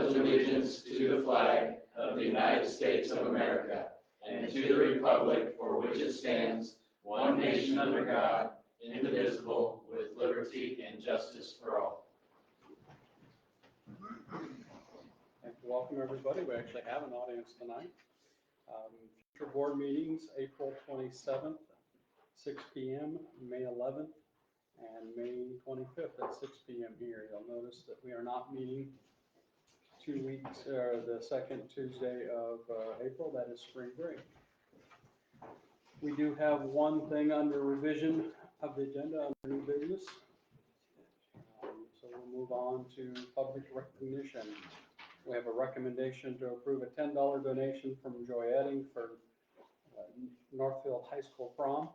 pledge allegiance to the flag of the United States of America and to the republic for which it stands, one nation under God, indivisible, with liberty and justice for all. Welcome, everybody. We actually have an audience tonight. Future board meetings, April 27th, 6 p.m., May 11th, and May 25th at 6 p.m. here. You'll notice that we are not meeting 2 weeks, the second Tuesday of April. That is spring break. We do have one thing under revision of the agenda under new business. So we'll move on to public recognition. We have a recommendation to approve a $10 donation from Joy Edding for Northfield High School prom,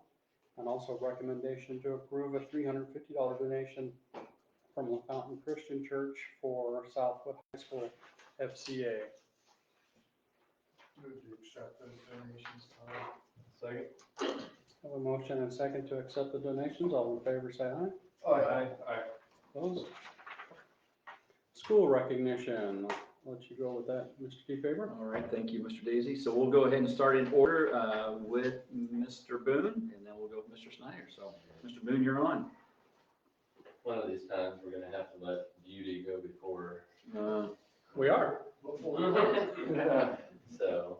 and also a recommendation to approve a $350 donation from La Fountain Christian Church for Southwood High School FCA. Move to accept those donations. Second. Have a motion and second to accept the donations. All in favor say aye. Aye. Aye. Opposed? School recognition. I'll let you go with that, Mr. Kefever. All right, thank you, Mr. Daisy. So we'll go ahead and start in order with Mr. Boone, and then we'll go with Mr. Snyder. So, Mr. Boone, you're on. One of these times we're going to have to let beauty go before. We are. So,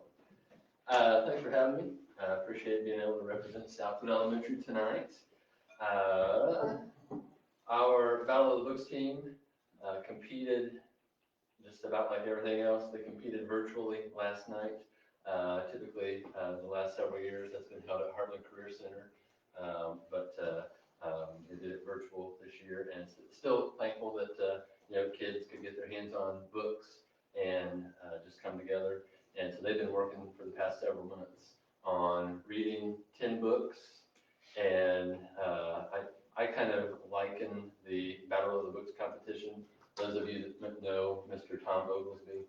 thanks for having me. I appreciate being able to represent Southwood Elementary tonight. Our Battle of the Books team competed just about like everything else. They competed virtually last night. Typically, the last several years, that's been held at Heartland Career Center, but they did it virtual this year, and still thankful that kids could get their hands on books and just come together. And so they've been working for the past several months on reading 10 books, and I kind of liken the Battle of the Books competition. Those of you that know Mr. Tom Oglesby,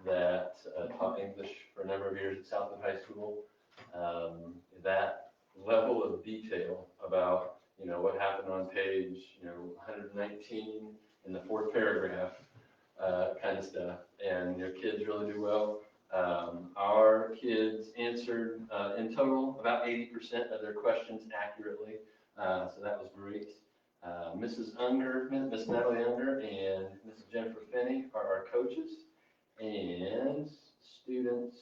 that taught English for a number of years at Southwood High School, that level of detail about what happened on page 119 in the fourth paragraph, kind of stuff, and your kids really do well. Our kids answered in total about 80% of their questions accurately, so that was great. Mrs. Unger, Miss Natalie Unger, and Mrs. Jennifer Finney are our coaches, and students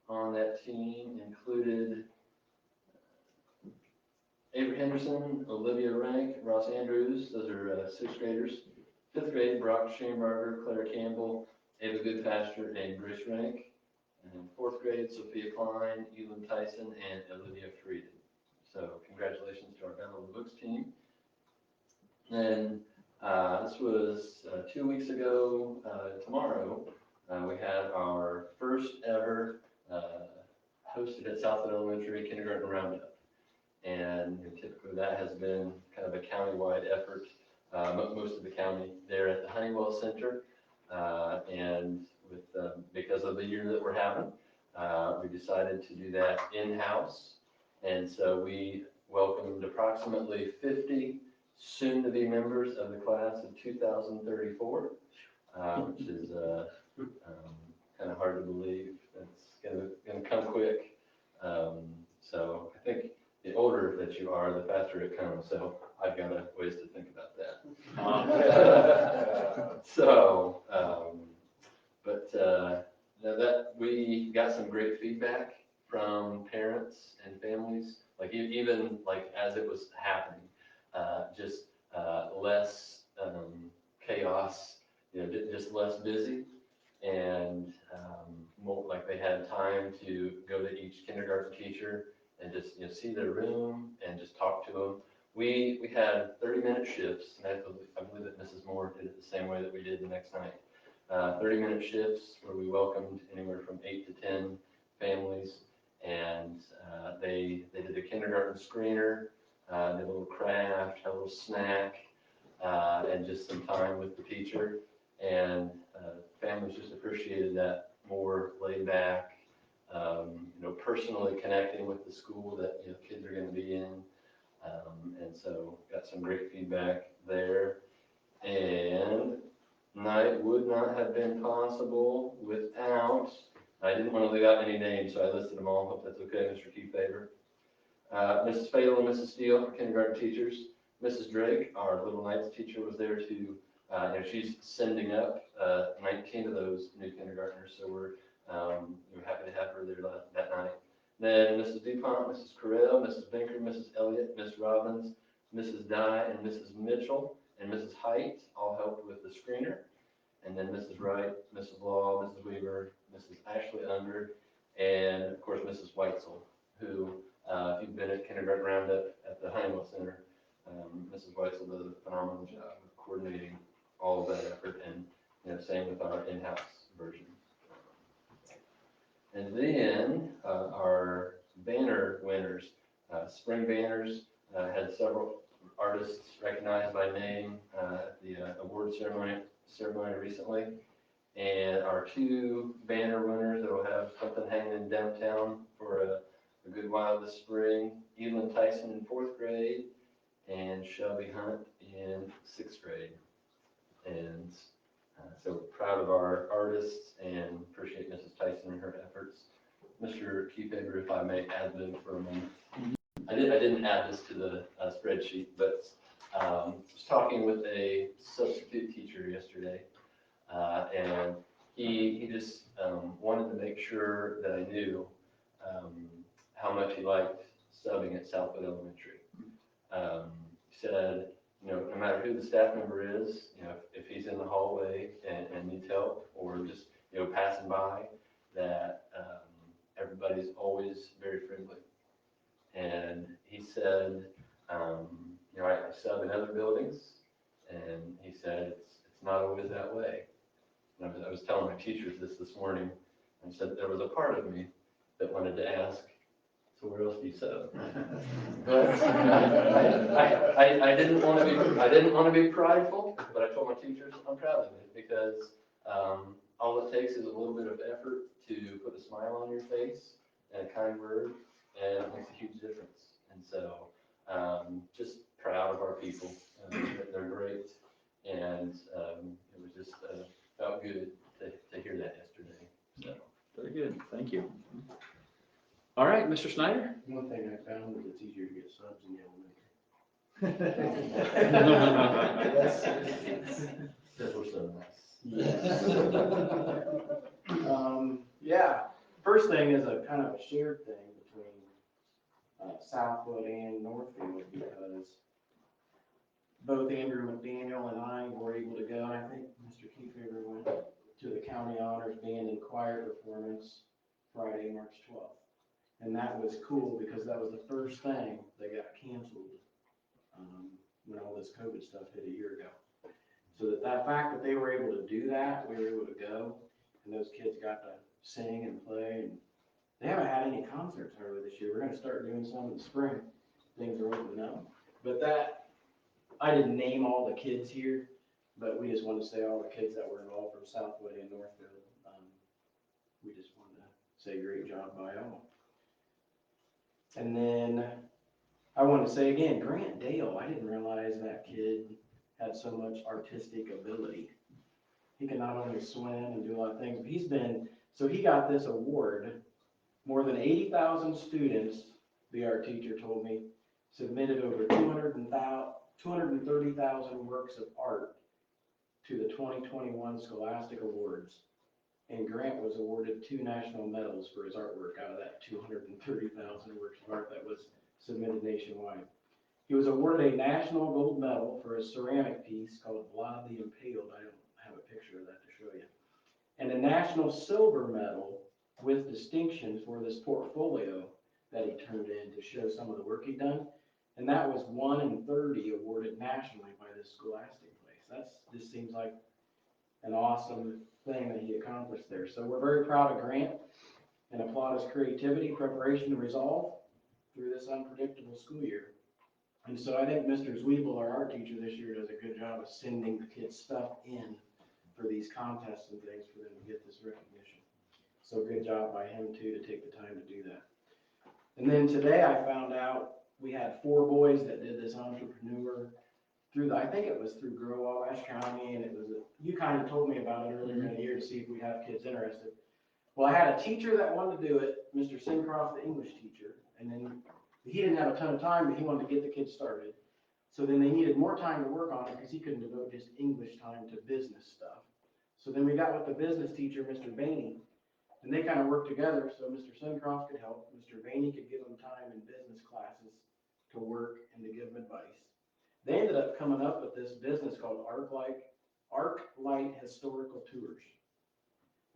on that team included Avery Henderson, Olivia Rank, Ross Andrews. Those are sixth graders. Fifth grade, Brock Schaembarger, Claire Campbell, Ava Goodpasture, and Grace Rank. And fourth grade, Sophia Klein, Elam Tyson, and Olivia Frieden. So congratulations to our Battle of the Books team. And this was 2 weeks ago tomorrow. We had our first ever hosted at Southwood Elementary Kindergarten Roundup. And typically that has been kind of a county-wide effort, most of the county there at the Honeywell Center. And with because of the year that we're having, we decided to do that in-house. And so we welcomed approximately 50 soon-to-be members of the class of 2034, which is kind of hard to believe. It's going to come quick. So I think the older that you are, the faster it comes. So I've got ways to think about that. So, that we got some great feedback from parents and families, like even like as it was happening, just less chaos, just less busy, and more like they had time to go to each kindergarten teacher and just see their room and just talk to them. We had 30-minute shifts, and I believe that Mrs. Moore did it the same way that we did the next night. 30-minute shifts where we welcomed anywhere from 8 to 10 families, and they did a kindergarten screener, did a little craft, had a little snack, and just some time with the teacher. And families just appreciated that more laid back, personally connecting with the school that kids are going to be in. And so got some great feedback there. And night would not have been possible without, I didn't want to leave out any names, so I listed them all. Hope that's okay, Mr. Keyfaber. Mrs. Fadel and Mrs. Steele, kindergarten teachers. Mrs. Drake, our Little Knights teacher, was there to, she's sending up 19 of those new kindergartners, so we're happy to have her there that night. Then Mrs. DuPont, Mrs. Carell, Mrs. Binker, Mrs. Elliott, Miss Robbins, Mrs. Dye, and Mrs. Mitchell, and Mrs. Height all helped with the screener. And then Mrs. Wright, Mrs. Law, Mrs. Weaver, Mrs. Ashley Unger, and of course Mrs. Weitzel, who, if you've been at Kindergarten Roundup at the Honeywell Center, Mrs. Weitzel does a phenomenal job of coordinating all of that effort, and same with our in-house version. And then our banner winners, spring banners, had several artists recognized by name at the award ceremony recently. And our 2 banner winners that will have something hanging in downtown for a good while this spring, Evelyn Tyson in 4th grade and Shelby Hunt in 6th grade. And so proud of our artists and appreciate Mrs. Tyson and her efforts. Mr. Keyfaber, if I may add them for a moment. I didn't add this to the spreadsheet, but I was talking with a substitute teacher yesterday, and he just wanted to make sure that I knew how much he liked subbing at Southwood Elementary. He said, no matter who the staff member is, if he's in the hallway and needs help, or just, passing by, that everybody's always very friendly. And he said, I sub in other buildings, and he said, it's not always that way. And I was telling my teachers this morning, and said there was a part of me that wanted to ask, so where else do you sub? But I didn't want to be prideful, but I told my teachers I'm proud of it, because all it takes is a little bit of effort to put a smile on your face and a kind word, and it makes a huge difference. And so just proud of our people. They're great, and it was just felt good to hear that yesterday. So. Very good, thank you. All right, Mr. Snyder? One thing I found is it's easier to get subs in the elementary. Because we're so nice. Yes. Yeah, first thing is a kind of a shared thing between Southwood and Northfield, because both Andrew McDaniel and I were able to go, and I think Mr. Keyfaber went to the County Honors Band and Choir performance Friday, March 12th. And that was cool, because that was the first thing that got canceled when all this COVID stuff hit a year ago. So that fact that they were able to do that, we were able to go, and those kids got to sing and play, and they haven't had any concerts early this year. We're going to start doing some in the spring. Things are opening up. But that, I didn't name all the kids here, but we just wanted to say all the kids that were involved from Southwood and Northfield. We just wanted to say great job by all. And then I want to say again, Grant Dale, I didn't realize that kid had so much artistic ability. He can not only swim and do a lot of things, but he got this award. More than 80,000 students, the art teacher told me, submitted over 230,000 works of art to the 2021 Scholastic Awards. And Grant was awarded 2 national medals for his artwork out of that 230,000 works of art that was submitted nationwide. He was awarded a national gold medal for a ceramic piece called Vlad the Impaled. I don't have a picture of that to show you. And a national silver medal with distinction for this portfolio that he turned in to show some of the work he'd done. And that was 1 in 30 awarded nationally by this Scholastic place. This seems like an awesome thing that he accomplished there. So we're very proud of Grant and applaud his creativity, preparation, and resolve through this unpredictable school year. And so I think Mr. Zwiebel, our art teacher this year, does a good job of sending the kids' stuff in for these contests and things for them to get this recognition. So good job by him too to take the time to do that. And then today I found out we had 4 boys that did this entrepreneur I think it was through Grow Wabash County, and it was, you kind of told me about it earlier in the year to see if we have kids interested. Well, I had a teacher that wanted to do it, Mr. Sincroft, the English teacher, and then he didn't have a ton of time, but he wanted to get the kids started. So then they needed more time to work on it because he couldn't devote just English time to business stuff. So then we got with the business teacher, Mr. Vaney, and they kind of worked together so Mr. Sincroft could help, Mr. Vaney could give them time in business classes to work and to give them advice. They ended up coming up with this business called ArcLight Historical Tours,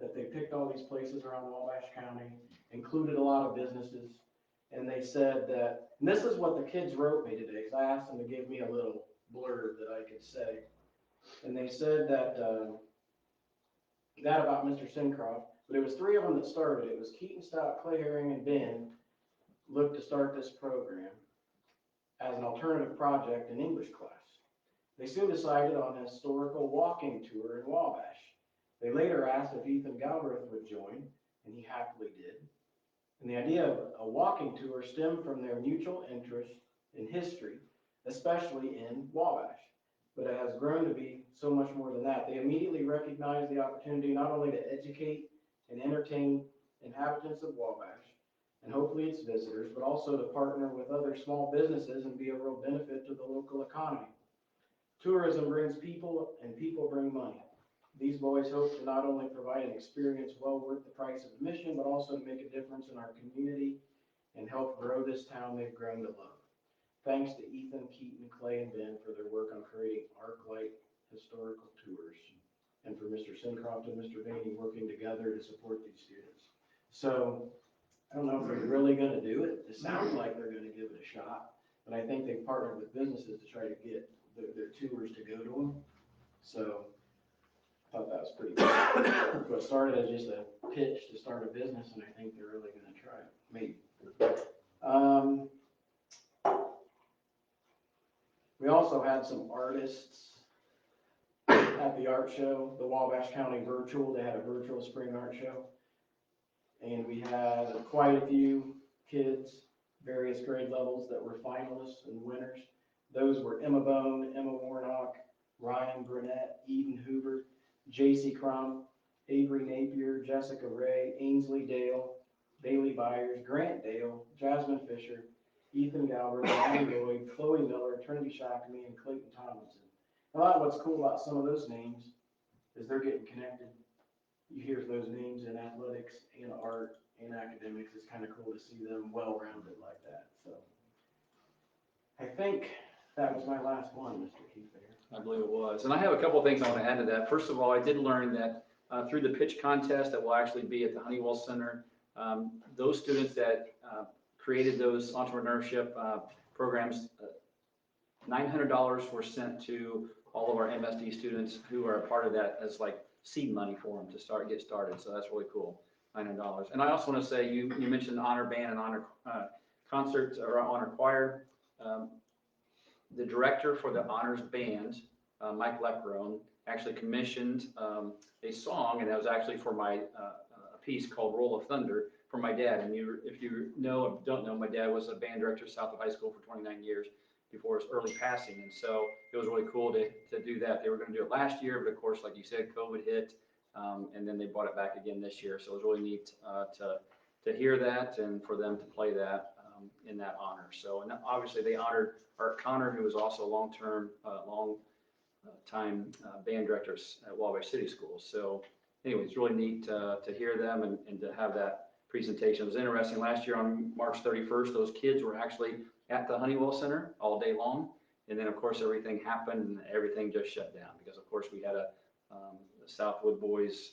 that they picked all these places around Wabash County, included a lot of businesses, and they said that, and this is what the kids wrote me today, because I asked them to give me a little blurb that I could say, and they said that, that about Mr. Sincroft, but it was three of them that started. It was Keaton, Stout, Clay Herring, and Ben looked to start this program as an alternative project in English class. They soon decided on a historical walking tour in Wabash. They later asked if Ethan Galbraith would join, and he happily did. And the idea of a walking tour stemmed from their mutual interest in history, especially in Wabash. But it has grown to be so much more than that. They immediately recognized the opportunity not only to educate and entertain inhabitants of Wabash, and hopefully its visitors, but also to partner with other small businesses and be a real benefit to the local economy. Tourism brings people, and people bring money. These boys hope to not only provide an experience well worth the price of admission, but also to make a difference in our community and help grow this town they've grown to love. Thanks to Ethan, Keaton, Clay, and Ben for their work on creating ArcLight Historical Tours, and for Mr. Sincroft and Mr. Vaney working together to support these students. So I don't know if they're really going to do it. It sounds like they're going to give it a shot, but I think they've partnered with businesses to try to get their tours to go to them. So I thought that was pretty cool. But it started as just a pitch to start a business, and I think they're really going to try it, maybe. We also had some artists at the art show, the Wabash County Virtual. They had a virtual spring art show. And we had quite a few kids, various grade levels, that were finalists and winners. Those were Emma Bone, Emma Warnock, Ryan Burnett, Eden Hoover, J.C. Crum, Avery Napier, Jessica Ray, Ainsley Dale, Bailey Byers, Grant Dale, Jasmine Fisher, Ethan Galbraith, Annie Lloyd, Chloe Miller, Trinity Shakamy, and Clayton Tomlinson. A lot of what's cool about some of those names is they're getting connected. You hear those names in athletics and art and academics. It's kind of cool to see them well-rounded like that. So I think that was my last one, Mr. Keith. I believe it was. And I have a couple of things I want to add to that. First of all, I did learn that through the pitch contest that will actually be at the Honeywell Center, those students that created those entrepreneurship programs, $900 were sent to all of our MSD students who are a part of that as like seed money for them to get started. So that's really cool, $900. And I also want to say, you mentioned honor band and honor concerts or honor choir. The director for the honors band, Mike Leckrone, actually commissioned a song, and that was actually for my a piece called Roll of Thunder for my dad. And if you know or don't know, my dad was a band director at South of High School for 29 years before his early passing. And so it was really cool to do that. They were going to do it last year, but of course, like you said, COVID hit, and then they brought it back again this year. So it was really neat to hear that and for them to play that in that honor. So, and obviously they honored Art Connor, who was also a long-time band director at Wabash City Schools. So anyway, it's really neat to hear them and to have that presentation. It was interesting. Last year on March 31st, those kids were actually at the Honeywell Center all day long. And then of course everything happened and everything just shut down because of course we had the Southwood boys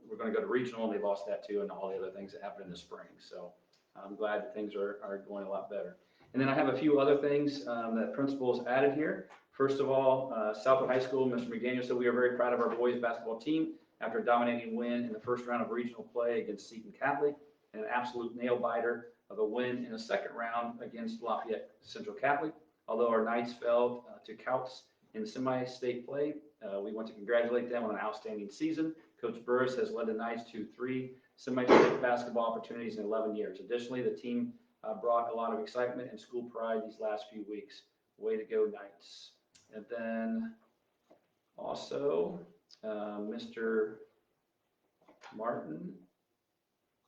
were going to go to regional and they lost that too, and all the other things that happened in the spring. So I'm glad that things are going a lot better. And then I have a few other things that principals added here. First of all, Southwood High School, Mr. McDaniel said we are very proud of our boys basketball team after a dominating win in the first round of regional play against Seton Catholic, and an absolute nail-biter of a win in the second round against Lafayette Central Catholic. Although our Knights fell to Couts in semi-state play, we want to congratulate them on an outstanding season. Coach Burris has led the Knights to 3 semi-state basketball opportunities in 11 years. Additionally, the team brought a lot of excitement and school pride these last few weeks. Way to go, Knights. And then also, Mr. Martin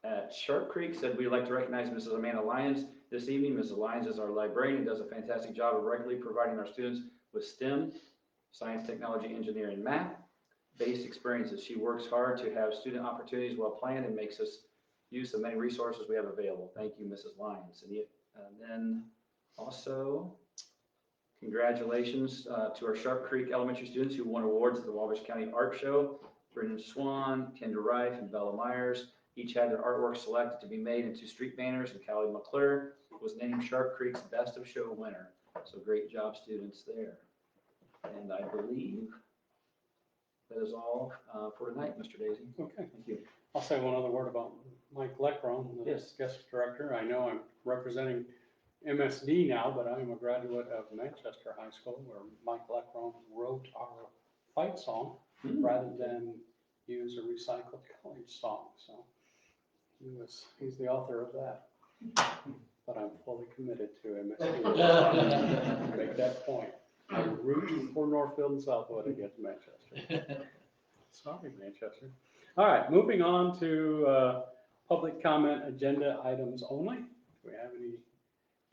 at Sharp Creek said we'd like to recognize Mrs. Amanda Lyons this evening. Mrs. Lyons is our librarian and does a fantastic job of regularly providing our students with STEM, science, technology, engineering, math based experiences. She works hard to have student opportunities well planned and makes us use of many resources we have available. Thank you, Mrs. Lyons. And then also, congratulations to our Sharp Creek Elementary students who won awards at the Wabash County Art Show. Brendan Swan, Kendra Reif, and Bella Myers each had their artwork selected to be made into street banners, and Callie McClure was named Sharp Creek's Best of Show winner. So great job, students, there. And I believe that is all for tonight, Mr. Daisy. Okay. Thank you. I'll say one other word about Mike Leckrone, the Yes. guest director. I know I'm representing MSD now, but I am a graduate of Manchester High School, where Mike Leckrone wrote our fight song rather than use a recycled college song. So he's the author of that. But I'm fully committed to MSD. Make that point. I root for Northfield and Southwood against Manchester. Sorry, Manchester. All right, moving on to public comment agenda items only. Do we have any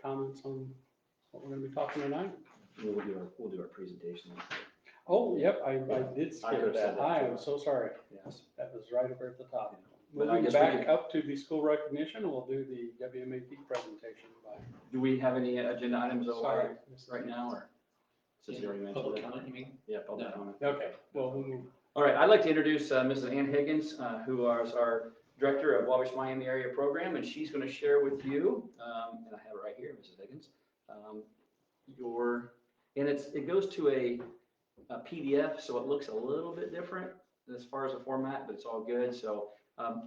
comments on what we're going to be talking tonight? We'll do our presentation. Oh, yep, I did I skip could've said that. that I too. am so sorry. Yes. That was right over at the top. But I Moving guess we back can- up to the school recognition, we'll do the WMAP presentation by. Do we have any agenda items Sorry. right now, or since you already mentioned Public it? comment, you mean? Yeah, public No. comment. Okay, well, we'll move. All right, I'd like to introduce Mrs. Ann Higgins, who is our Director of Wabash Miami Area Program, and she's going to share with you, and I have it right here, Mrs. Higgins, it goes to a PDF, so it looks a little bit different as far as the format, but it's all good. So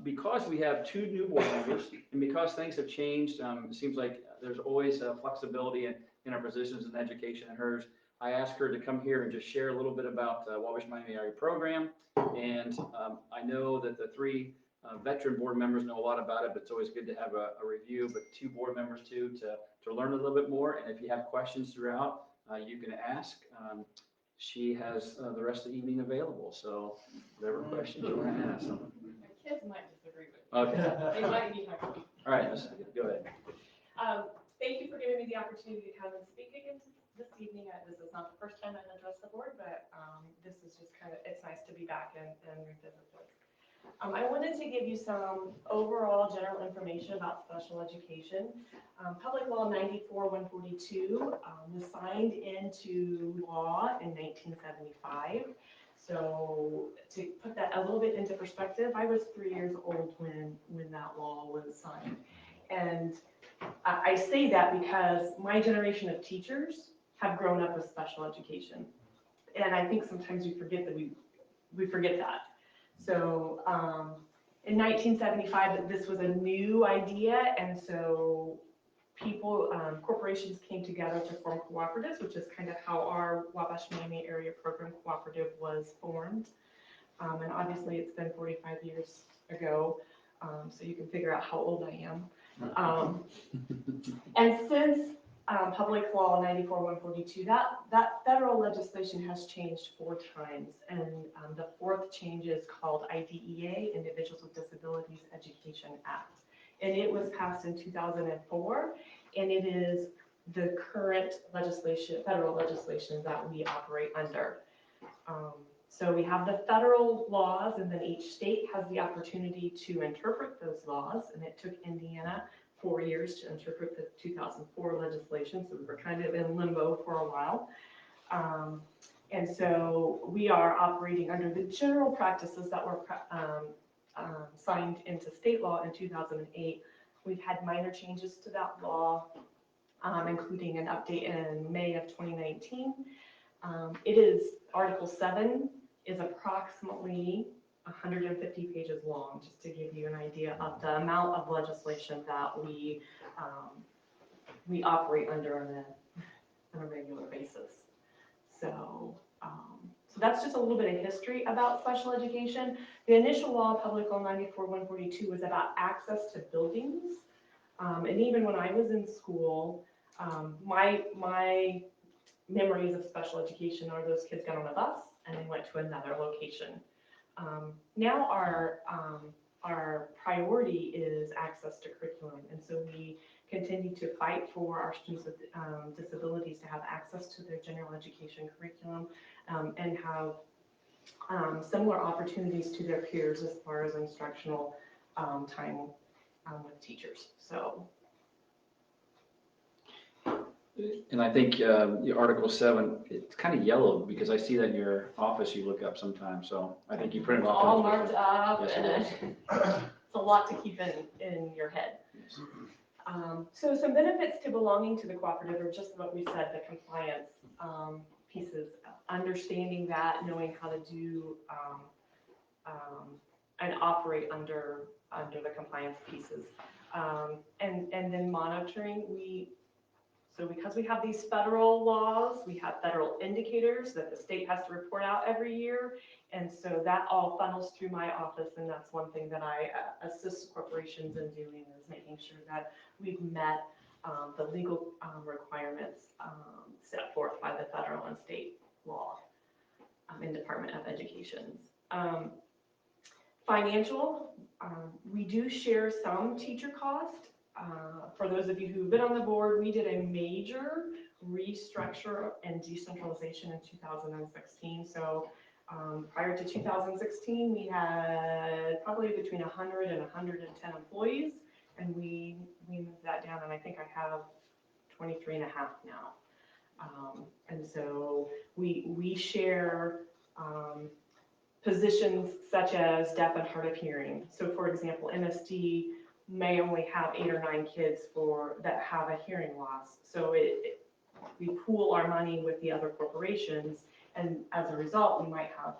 because we have 2 new board members, and because things have changed, it seems like there's always flexibility in our positions in education and hers. I asked her to come here and just share a little bit about Wabash Miami Area Program. And I know that the 3 veteran board members know a lot about it, but it's always good to have a review, but 2 board members too, to learn a little bit more. And if you have questions throughout, you can ask. She has the rest of the evening available, so whatever questions you want to ask. My kids might disagree with me. Okay. They might be talking. All right, Ms. Higgins, go ahead. Thank you for giving me the opportunity to come and speak again this evening. This is not the first time I've addressed the board, but this is just it's nice to be back and revisit this. I wanted to give you some overall general information about special education. Public Law 94-142 was signed into law in 1975. So to put that a little bit into perspective, I was 3 years old when that law was signed. And I say that because my generation of teachers have grown up with special education. And I think sometimes we forget that we forget that. So in 1975, this was a new idea, and so corporations came together to form cooperatives, which is kind of how our Wabash Miami Area Program Cooperative was formed. And obviously, it's been 45 years ago, so you can figure out how old I am. And since Public Law 94-142, that federal legislation has changed 4 times, and the 4th change is called IDEA, Individuals with Disabilities Education Act. And it was passed in 2004, and it is the current legislation, federal legislation that we operate under. So we have the federal laws, and then each state has the opportunity to interpret those laws, and it took Indiana 4 years to interpret the 2004 legislation, so we were kind of in limbo for a while. And so we are operating under the general practices that were signed into state law in 2008. We've had minor changes to that law, including an update in May of 2019. Article 7 is approximately 150 pages long, just to give you an idea of the amount of legislation that we operate under on a regular basis. So that's just a little bit of history about special education. The initial law, Public Law 94-142, was about access to buildings. And even when I was in school, my memories of special education are those kids got on a bus and they went to another location. Now our priority is access to curriculum, and so we continue to fight for our students with disabilities to have access to their general education curriculum and have similar opportunities to their peers as far as instructional time with teachers. So. And I think your Article 7, it's kind of yellow because I see that in your office you look up sometimes. So I think you printed It's off. all marked up, Yes, and it is. it's a lot to keep in your head. So some benefits to belonging to the cooperative are just what we said, the compliance pieces, understanding that, knowing how to do and operate under the compliance pieces. And then monitoring, so because we have these federal laws, we have federal indicators that the state has to report out every year. And so that all funnels through my office, and that's one thing that I assist corporations in doing, is making sure that we've met the legal requirements set forth by the federal and state law in Department of Education's. Financial, we do share some teacher cost. For those of you who've been on the board, we did a major restructure and decentralization in 2016. So prior to 2016, we had probably between 100 and 110 employees, and we moved that down, and I think I have 23 and a half now. And so we share positions such as deaf and hard of hearing. So for example, MSD may only have 8 or 9 kids that have a hearing loss. So we pool our money with the other corporations, and as a result, we might have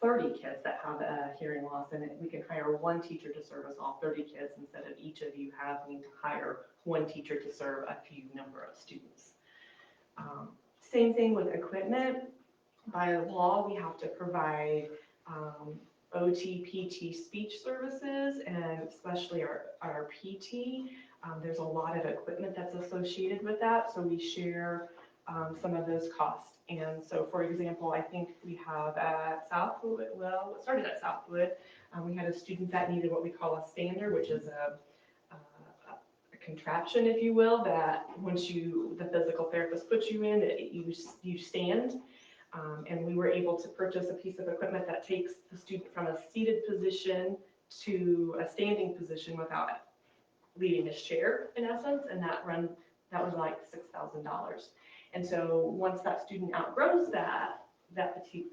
30 kids that have a hearing loss, and we can hire one teacher to service all 30 kids instead of each of you having to hire one teacher to serve a few number of students. Same thing with equipment. By law, we have to provide OT, PT, speech services, and especially our PT. There's a lot of equipment that's associated with that, so we share some of those costs. And so, for example, I think we have at Southwood, well, it started at Southwood, we had a student that needed what we call a stander, which is a contraption, if you will, that once the physical therapist puts you in, you stand. And we were able to purchase a piece of equipment that takes the student from a seated position to a standing position without leaving his chair, in essence, and that was like $6,000. And so once that student outgrows that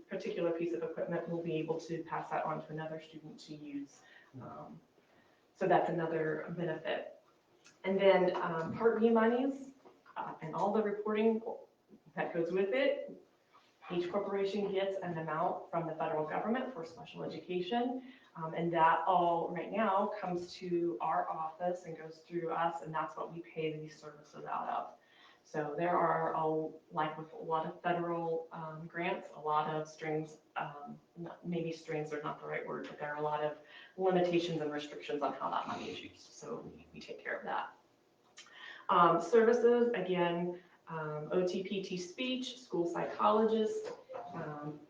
particular piece of equipment, we'll be able to pass that on to another student to use. So that's another benefit. And then Part B monies and all the reporting that goes with it. Each corporation gets an amount from the federal government for special education, and that all right now comes to our office and goes through us, and that's what we pay these services out of. So there are, like with a lot of federal grants, a lot of strings, maybe strings are not the right word, but there are a lot of limitations and restrictions on how that money is used, so we take care of that. Services, again, OT, PT, speech, school psychologist.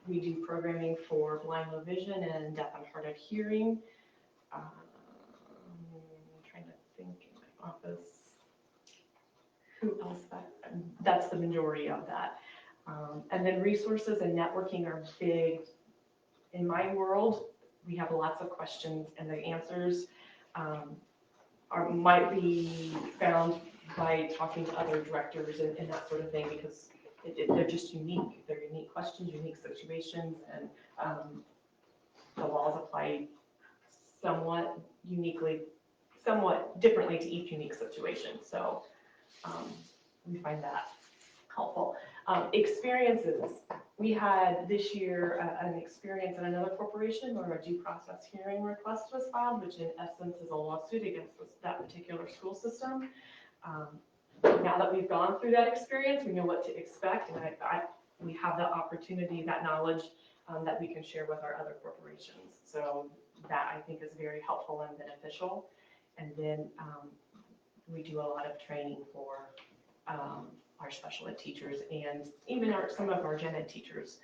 We do programming for blind, low vision, and deaf and hard of hearing. I'm trying to think in my office. Who else? That's the majority of that. And then resources and networking are big. In my world, we have lots of questions, and the answers might be found by talking to other directors and that sort of thing, because they're just unique. They're unique questions, unique situations, and the laws apply somewhat differently to each unique situation. So we find that helpful. Experiences. We had this year an experience in another corporation where a due process hearing request was filed, which in essence is a lawsuit against that particular school system. Now that we've gone through that experience, we know what to expect, and we have the opportunity, that knowledge that we can share with our other corporations. So that I think is very helpful and beneficial. And then we do a lot of training for our special ed teachers, and even some of our gen ed teachers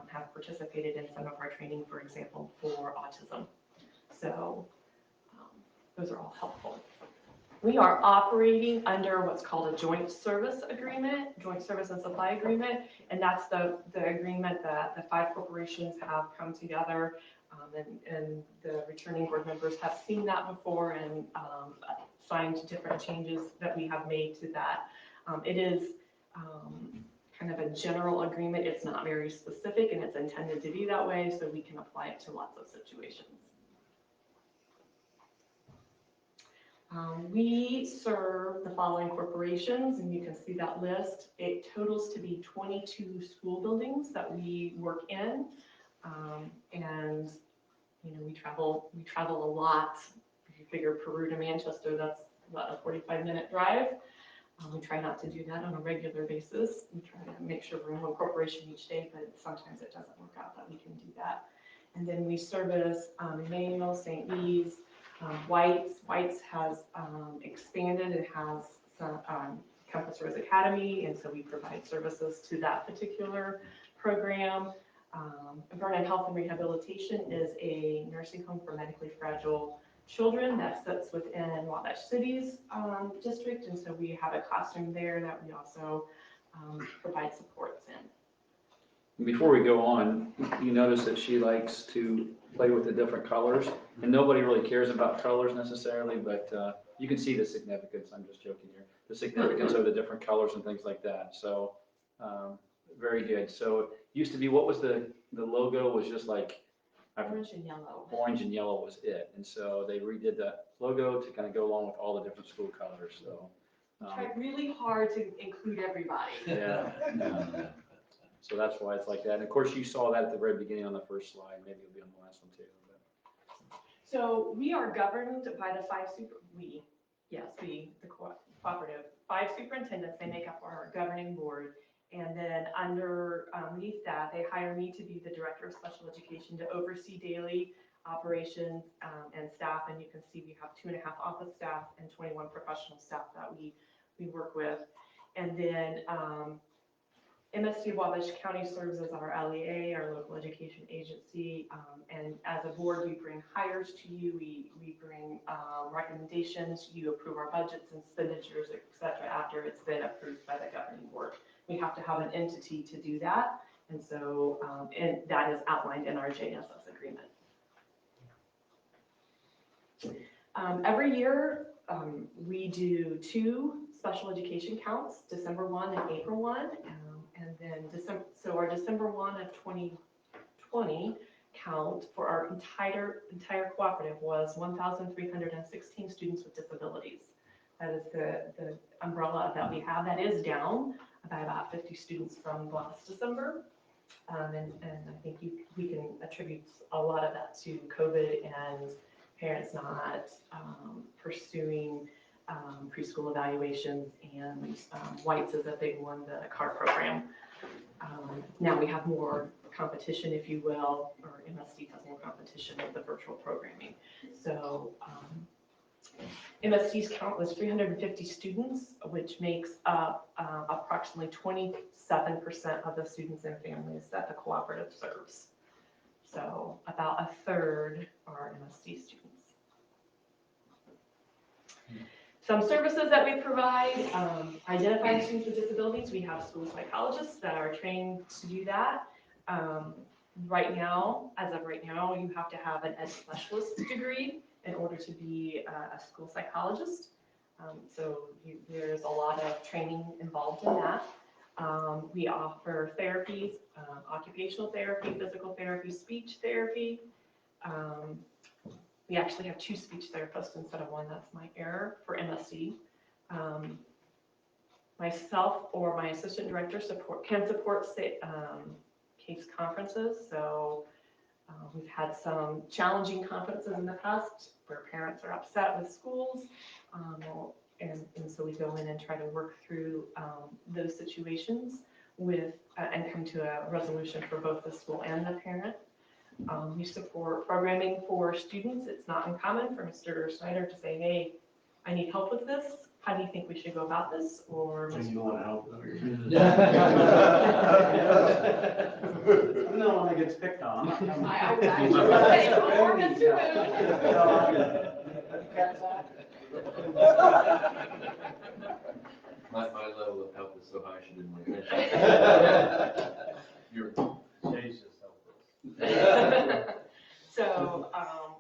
have participated in some of our training, for example, for autism. So those are all helpful. We are operating under what's called a joint service agreement, joint service and supply agreement, and that's the agreement that the 5 corporations have come together, and the returning board members have seen that before and signed different changes that we have made to that. It is kind of a general agreement. It's not very specific, and it's intended to be that way so we can apply it to lots of situations. We serve the following corporations, and you can see that list. It totals to be 22 school buildings that we work in, and we travel a lot. If you figure Peru to Manchester, that's about a 45-minute drive. We try not to do that on a regular basis. We try to make sure we're in one corporation each day, but sometimes it doesn't work out that we can do that. And then we service Emmanuel, St. Lee's, White's. White's has expanded. It has some Campus Rose Academy, and so we provide services to that particular program. Vernon Health and Rehabilitation is a nursing home for medically fragile children that sits within Wabash City's district, and so we have a classroom there that we also provide supports in. Before we go on, you notice that she likes to play with the different colors, and nobody really cares about colors necessarily, but you can see the significance. I'm just joking here. The significance of the different colors and things like that. So very good. So it used to be, what was the logo was just like Orange and yellow. Orange and yellow was it, and so they redid the logo to kind of go along with all the different school colors. So Tried really hard to include everybody. yeah. So that's why it's like that. And of course, you saw that at the very beginning on the first slide. Maybe it'll be on the last one too. But. So we are governed by the cooperative, 5 superintendents. They make up our governing board. And then underneath that, they hire me to be the director of special education to oversee daily operations and staff. And you can see we have 2.5 office staff and 21 professional staff that we work with. And then MSD Wabash County serves as our LEA, our local education agency. And as a board, we bring hires to you. We bring recommendations. You approve our budgets and expenditures, et cetera, after it's been approved by the governing board. We have to have an entity to do that. And so, and that is outlined in our JSS agreement. Every year, we do 2 special education counts, December 1 and April 1. And then so our December 1 of 2020 count for our entire cooperative was 1,316 students with disabilities. That is the umbrella that we have. That is down by about 50 students from last December. And I think we can attribute a lot of that to COVID and parents not pursuing preschool evaluations, and White's is a big one, the CAR program. Now we have more competition, if you will, or MSD has more competition with the virtual programming. So MSD's count was 350 students, which makes up approximately 27% of the students and families that the cooperative serves. So about a third are MSD students. Some services that we provide, identifying students with disabilities. We have school psychologists that are trained to do that. Right now, as of right now, you have to have an ed specialist degree in order to be a school psychologist. So there's a lot of training involved in that. We offer therapies, occupational therapy, physical therapy, speech therapy. We actually have 2 speech therapists instead of 1. That's my error for MSD. Myself or my assistant director can support case conferences. So we've had some challenging conferences in the past where parents are upset with schools. And so we go in and try to work through those situations and come to a resolution for both the school and the parent. We support programming for students. It's not uncommon for Mr. Snyder to say, hey, I need help with this. how do you think we should go about this? Or So you want to help though? I'm the one that gets picked on. I okay, I'll work it through. My level of help is so high, she didn't want to mention. You're. Jay's just helpless. So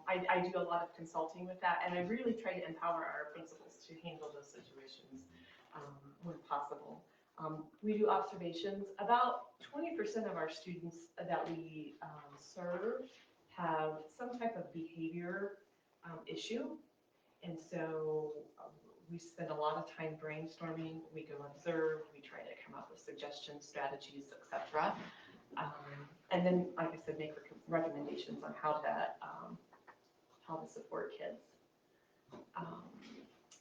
I do a lot of consulting with that, and I really try to empower our principals to handle those situations when possible. We do observations. About 20% of our students that we serve have some type of behavior issue, and so we spend a lot of time brainstorming. We go observe. We try to come up with suggestions, strategies, etc. And then, like I said, make recommendations on how to support kids.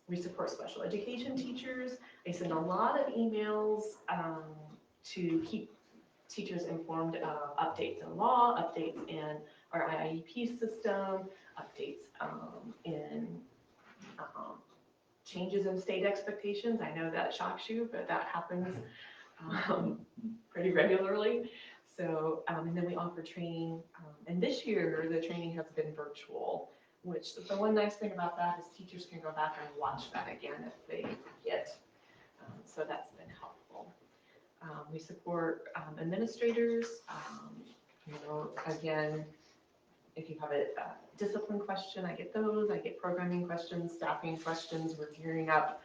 We support special education teachers. I send a lot of emails to keep teachers informed of updates in law, updates in our IEP system, updates in changes in state expectations. I know that shocks you, but that happens pretty regularly. So, and then we offer training, and this year the training has been virtual, which the one nice thing about that is teachers can go back and watch that again if they forget. So that's been helpful. We support administrators. You know, again, if you have a discipline question, I get those. I get programming questions, staffing questions. We're gearing up.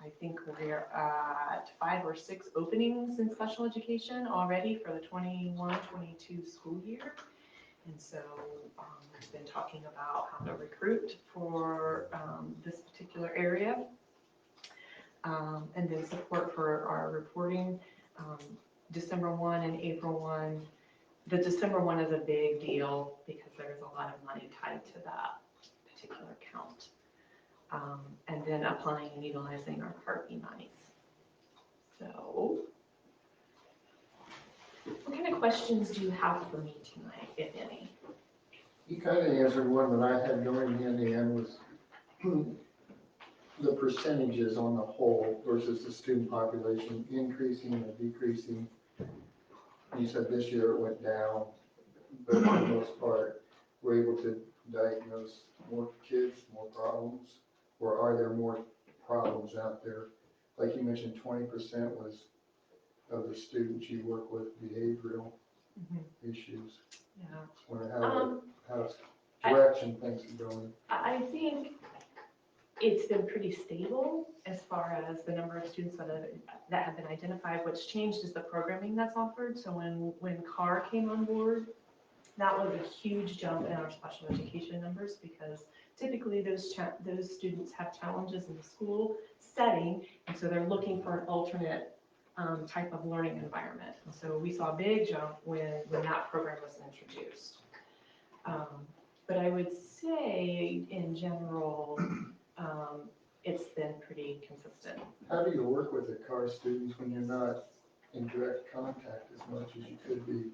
I think we're at 5 or 6 openings in special education already for the 21-22 school year. And so we've been talking about how to recruit for this particular area. And then support for our reporting, December 1 and April 1. The December 1 is a big deal because there's a lot of money tied to that particular count. And then applying and utilizing our Part B monies. So, what kind of questions do you have for me tonight, if any? You kind of answered one that I had going in the end was the percentages on the whole versus the student population increasing or decreasing. You said this year it went down, but for the most part, we're able to diagnose more kids, more problems, or are there more problems out there? Like you mentioned, 20% was of the students you work with behavioral issues. Yeah. I wonder how direction things are going. I think it's been pretty stable as far as the number of students that have been identified. What's changed is the programming that's offered. So when CAR came on board, that was a huge jump in our special education numbers because typically those students have challenges in the school setting, and so they're looking for an alternate type of learning environment. And so we saw a big jump when that program was introduced. But I would say in general, it's been pretty consistent. How do you work with the CAR students when you're not in direct contact as much as you could be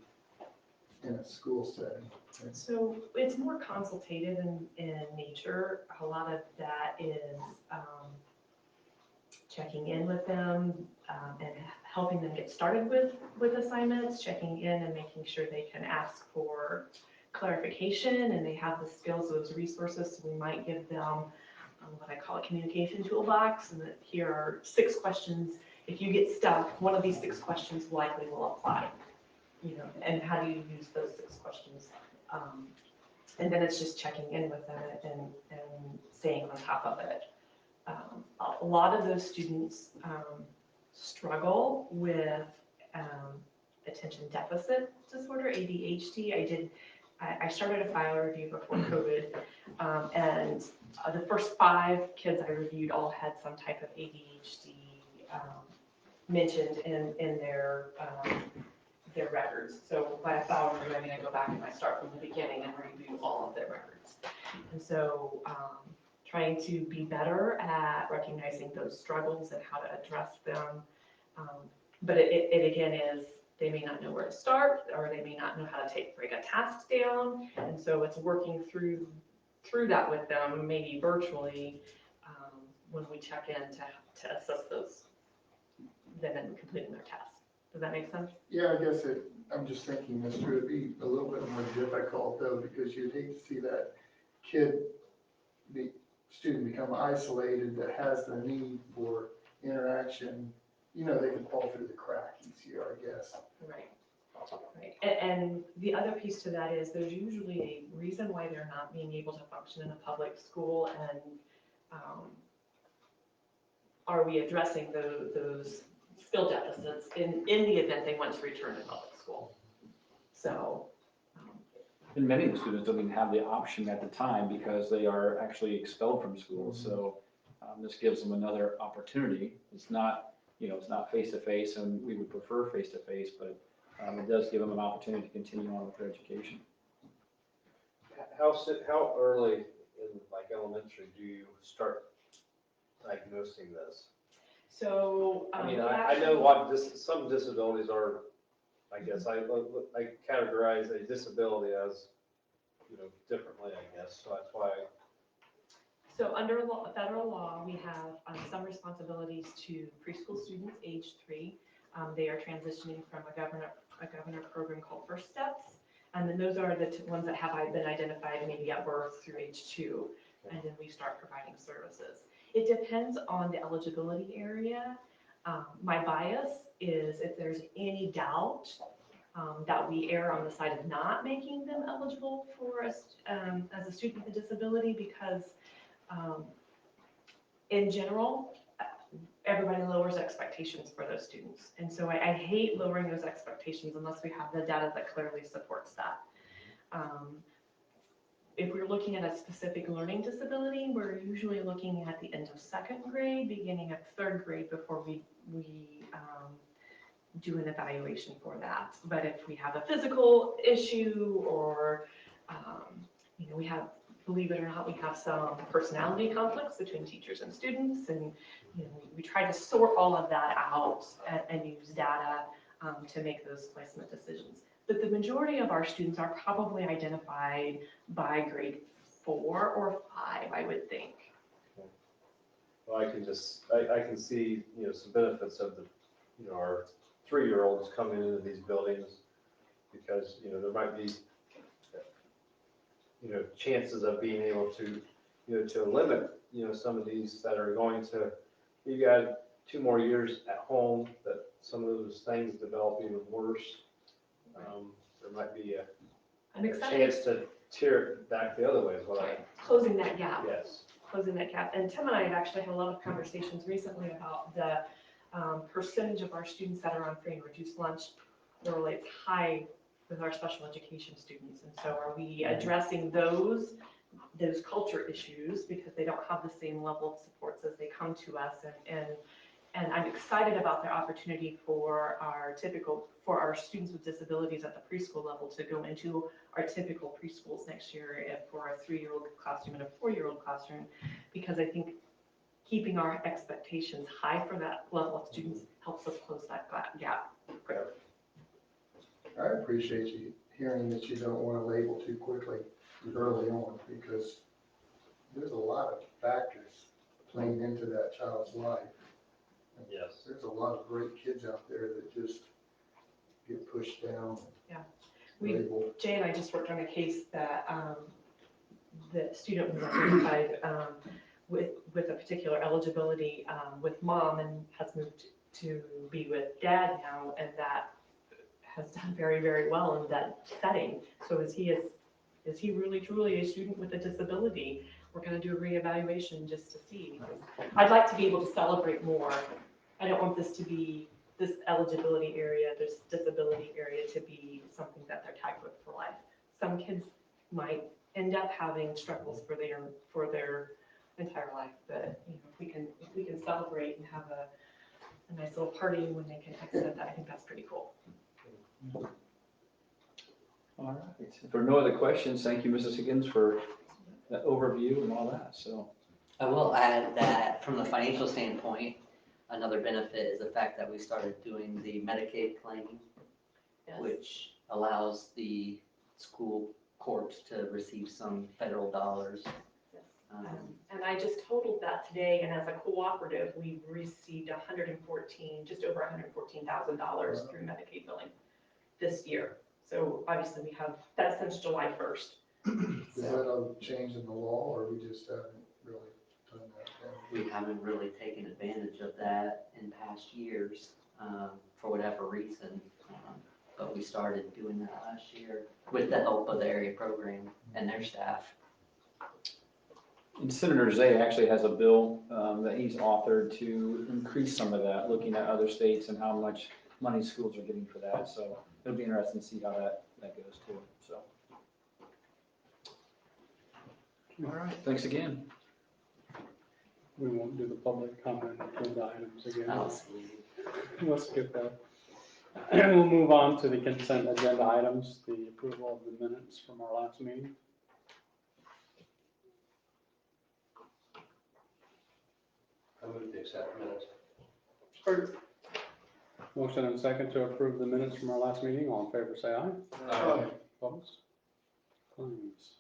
in a school setting? So it's more consultative in nature. A lot of that is checking in with them and helping them get started with assignments, checking in and making sure they can ask for clarification and they have the skills, those resources. So we might give them what I call a communication toolbox, and that here are 6 questions. If you get stuck, one of these 6 questions likely will apply. You know, and how do you use those 6 questions? And then it's just checking in with them and staying on top of it. A lot of those students struggle with attention deficit disorder, ADHD. I started a file review before COVID, and the first 5 kids I reviewed all had some type of ADHD mentioned in their records. So by a file review, I mean I go back and I start from the beginning and review all of their records. And so trying to be better at recognizing those struggles and how to address them. But it again is, they may not know where to start, or they may not know how to break a task down. And so it's working through that with them, maybe virtually, when we check in to assess them in completing their test. Does that make sense? Yeah, I guess I'm just thinking, Mr., it'd be a little bit more difficult though, because you'd hate to see that kid, the student become isolated that has the need for interaction. You know, they can fall through the crack easier, I guess. Right. Right. And the other piece to that is there's usually a reason why they're not being able to function in a public school, and are we addressing those skill deficits in the event they want to return to public school? So. And many of the students don't even have the option at the time because they are actually expelled from school. So this gives them another opportunity. It's not, it's not face-to-face, and we would prefer face-to-face, but it does give them an opportunity to continue on with their education. How early in like elementary do you start diagnosing this? So. I mean, I know some disabilities are, I guess, I categorize a disability as, differently, I guess, so that's why. So under federal law, we have some responsibilities to preschool students age 3. They are transitioning from a governor program called First Steps. And then those are the ones that have been identified maybe at birth through age 2. And then we start providing services. It depends on the eligibility area. My bias is if there's any doubt that we err on the side of not making them eligible for as a student with a disability, because in general, everybody lowers expectations for those students. And so I hate lowering those expectations unless we have the data that clearly supports that. If we're looking at a specific learning disability, we're usually looking at the end of 2nd grade, beginning of 3rd grade before we do an evaluation for that. But if we have a physical issue or, we have, believe it or not, we have some personality conflicts between teachers and students, and we try to sort all of that out and use data to make those placement decisions. But the majority of our students are probably identified by grade 4 or 5, I would think. Well, I can see, some benefits of our 3-year-olds coming into these buildings, because, there might be, chances of being able to, to limit, some of these that are going to, you got 2 more years at home, that some of those things develop even worse. There might be a chance to tear it back the other way as well. Closing that gap. Yes. Closing that gap. And Tim and I have actually had a lot of conversations recently about the percentage of our students that are on free and reduced lunch. Really, it's high with our special education students. And so are we addressing those culture issues because they don't have the same level of supports as they come to us, and I'm excited about the opportunity for our students with disabilities at the preschool level to go into our typical preschools next year for a 3-year-old classroom and a 4-year-old classroom, because I think keeping our expectations high for that level of students helps us close that gap. I appreciate you hearing that you don't want to label too quickly early on, because there's a lot of factors playing into that child's life. Yes. There's a lot of great kids out there that just get pushed down. Yeah. Labeled. Jay and I just worked on a case that the student was identified with a particular eligibility with mom, and has moved to be with dad now, and that has done very, very well in that setting. So is he really truly a student with a disability? We're going to do a reevaluation just to see. I'd like to be able to celebrate more. I don't want this eligibility area, this disability area to be something that they're tagged with for life. Some kids might end up having struggles for their entire life, but if we can celebrate and have a nice little party when they can exit that, I think that's pretty cool. All right. If there are no other questions, thank you, Mrs. Higgins, for that overview and all that. So I will add that from the financial standpoint, another benefit is the fact that we started doing the Medicaid claim, Yes. which allows the school courts to receive some federal dollars. Yes. And I just totaled that today, and as a cooperative, we've received just over $114,000 through Medicaid billing this year. So obviously we have, that's since July 1st. Is that a change in the law, or we just haven't really done that? We haven't really taken advantage of that in past years, for whatever reason. But we started doing that last year with the help of the area program and their staff. And Senator Zay actually has a bill that he's authored to increase some of that, looking at other states and how much money schools are getting for that. So it'll be interesting to see how that goes too, so. All right, thanks again. We won't do the public comment agenda items again. I'll see. We'll skip that. And we'll move on to the consent agenda items, the approval of the minutes from our last meeting. I move to accept minutes. Motion and second to approve the minutes from our last meeting. All in favor, say aye. Aye. Opposed? Claims.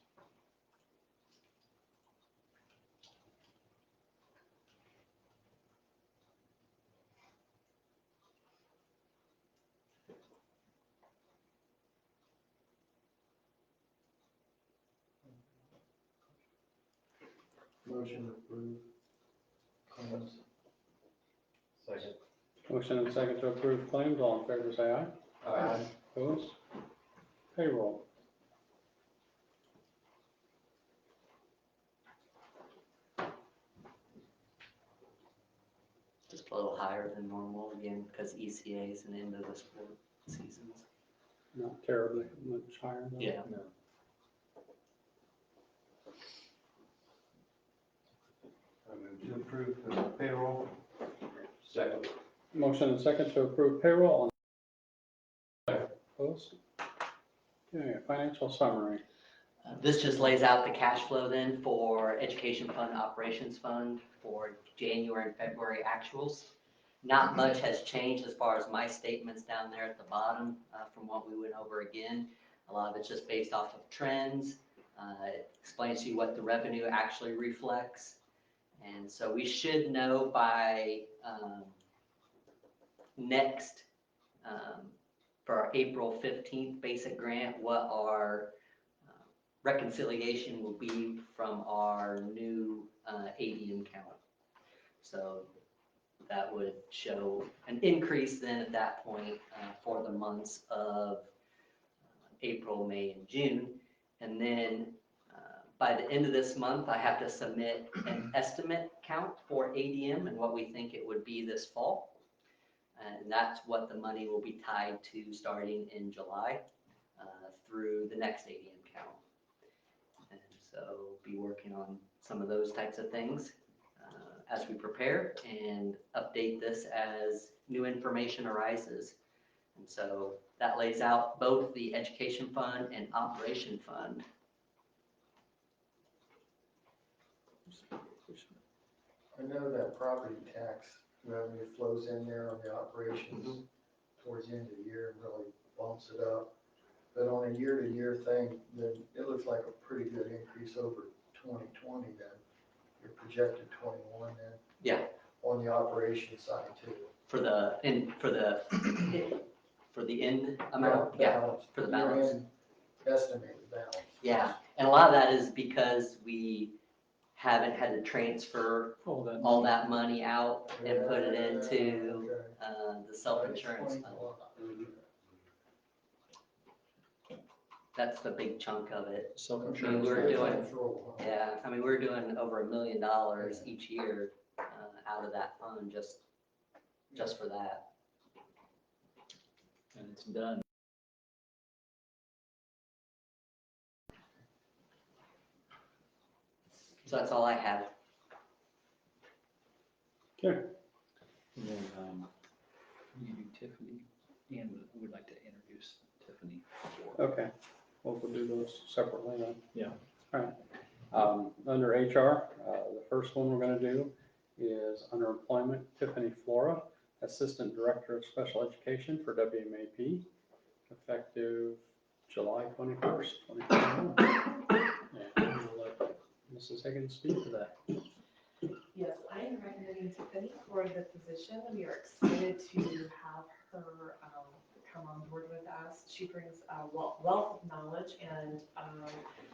Motion approved. Claims. Second. Motion and second to approve claims. All in favor, say aye. Aye. Opposed? Payroll. Just a little higher than normal again, because ECA is an end of the sport seasons. Not terribly much higher though. Yeah. No. I move to approve the payroll. Second. Motion and second to approve payroll. Opposed? Okay, financial summary. This just lays out the cash flow then for Education Fund, Operations Fund for January and February actuals. Not much has changed as far as my statements down there at the bottom from what we went over again. A lot of it's just based off of trends. It explains to you what the revenue actually reflects. And so we should know by next, for our April 15th basic grant, what our reconciliation will be from our new ADM count. So that would show an increase then at that point for the months of April, May, and June. And then by the end of this month, I have to submit an estimate count for ADM and what we think it would be this fall. And that's what the money will be tied to starting in July through the next ADM count. And so be working on some of those types of things as we prepare and update this as new information arises. And so that lays out both the Education Fund and Operation Fund. I know that property tax revenue flows in there on the operations towards the end of the year and really bumps it up. But on a year-to-year thing, then it looks like a pretty good increase over 2020 then. You're projected 21 then. Yeah. On the operation side too. For the end amount, yeah, Balance. for the balance. Year-end estimated balance. Yeah, and a lot of that is because we haven't had to transfer all that money out and put it into the self-insurance fund. That's the big chunk of it. Self-insurance. We're doing, yeah, I mean, we're doing over $1 million each year out of that fund just for that. And it's done. So that's all I have. Okay. And then you do Tiffany, and we'd like to introduce Tiffany. Okay. We'll do those separately then. Yeah. All right. Under HR, the first one we're going to do is under employment, Tiffany Flora, Assistant Director of Special Education for WMAP, effective July 21st, 2021. And we'll let Mrs. Higgins speak to that. Yes, I am recommending Tiffany for the position. We are excited to have her come on board with us. She brings a wealth of knowledge and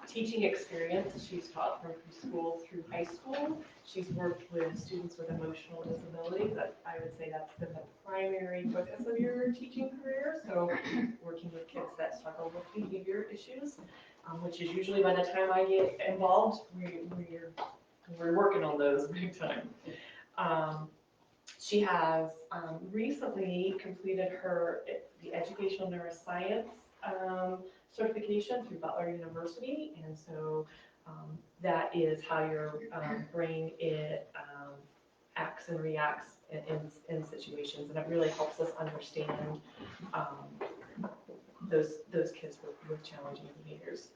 teaching experience. She's taught from preschool through high school. She's worked with students with emotional disabilities. I would say that's been the primary focus of your teaching career. So working with kids that struggle with behavior issues, which is usually by the time I get involved, we're working on those big time. She has recently completed the educational neuroscience certification through Butler University, and so that is how your brain acts and reacts in situations, and it really helps us understand those kids with challenging behaviors.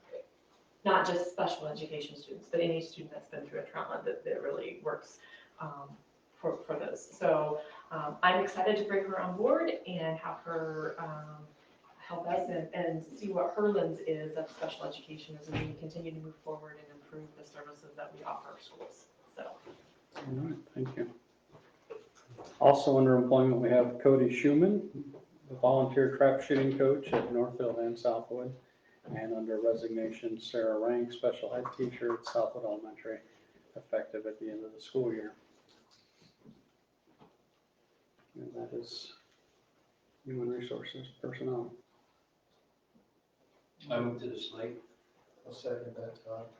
Not just special education students, but any student that's been through a trauma that really works for those. So I'm excited to bring her on board and have her help us and see what her lens is of special education as we continue to move forward and improve the services that we offer our schools. So. All right, thank you. Also under employment, we have Cody Schumann, the volunteer trap shooting coach at Northfield and Southwood. And under resignation, Sarah Rank, special ed teacher at Southwood Elementary, effective at the end of the school year. And that is human resources personnel. I move to the slate. I'll second that, Todd.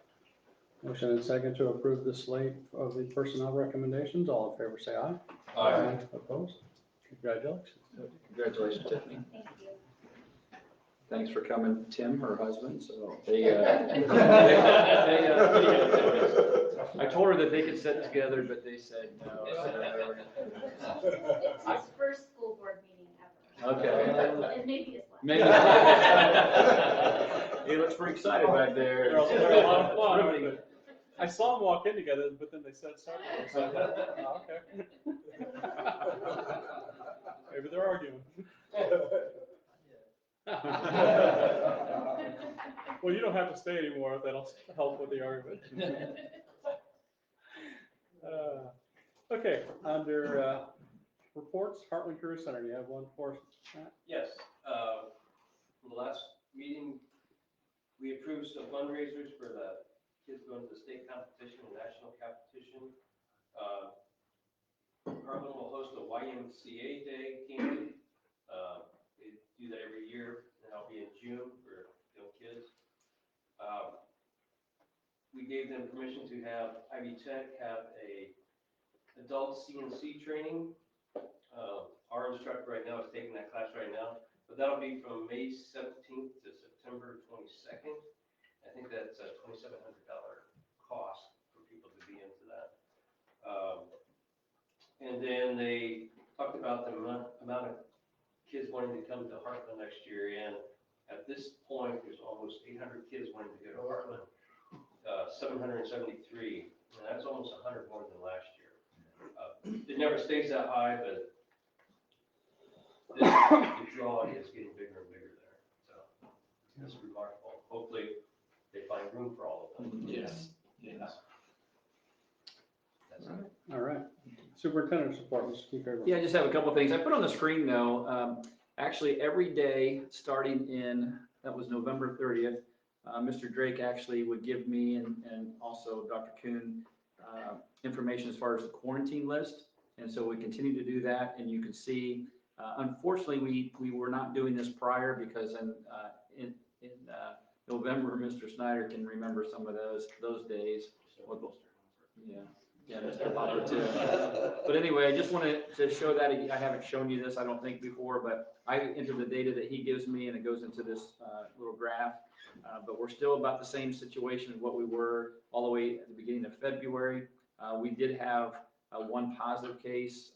Motion and second to approve the slate of the personnel recommendations. All in favor, say aye. Aye. Opposed? Congratulations. Congratulations, Tiffany. Thank you. Thanks for coming, Tim, her husband, so they, I told her that they could sit together, but they said no. It's his first school board meeting ever. Okay. And maybe his last. Maybe. He looks pretty excited back there. They're a lot of fun. I saw them walk in together, but then they said separately. So I thought, oh, okay. Maybe they're arguing. Well, you don't have to stay anymore if that'll help with the argument. Okay, under reports, Heartland Career Center, you have one for us, Matt? Yes, from the last meeting, we approved some fundraisers for the kids going to the state competition and national competition. Heartland will host a YMCA Day camp. They do that every year, and that'll be in June for young kids. We gave them permission to have Ivy Tech have a adult CNC training. Our instructor right now is taking that class right now, but that'll be from May 17th to September 22nd. I think that's a $2,700 cost for people to be into that. And then they talked about the amount of kids wanting to come to Heartland next year, and at this point, there's almost 800 kids wanting to go to Heartland, 773, and that's almost 100 more than last year. It never stays that high, but the draw is getting bigger and bigger there, so it's remarkable. Hopefully, they find room for all of them. Yes. Yes. That's it. All right. Superintendent's report, Mr. Kiefer. Yeah, I just have a couple of things. I put on the screen though, actually every day starting in, that was November 30th, Mr. Drake actually would give me and also Dr. Kuhn information as far as the quarantine list. And so we continue to do that, and you can see, unfortunately, we were not doing this prior because in November, Mr. Snyder can remember some of those days. Yeah, Mr. Popper too. But anyway, I just wanted to show that. I haven't shown you this, I don't think, before, but I enter the data that he gives me, and it goes into this little graph. But we're still about the same situation as what we were all the way at the beginning of February. We did have one positive case,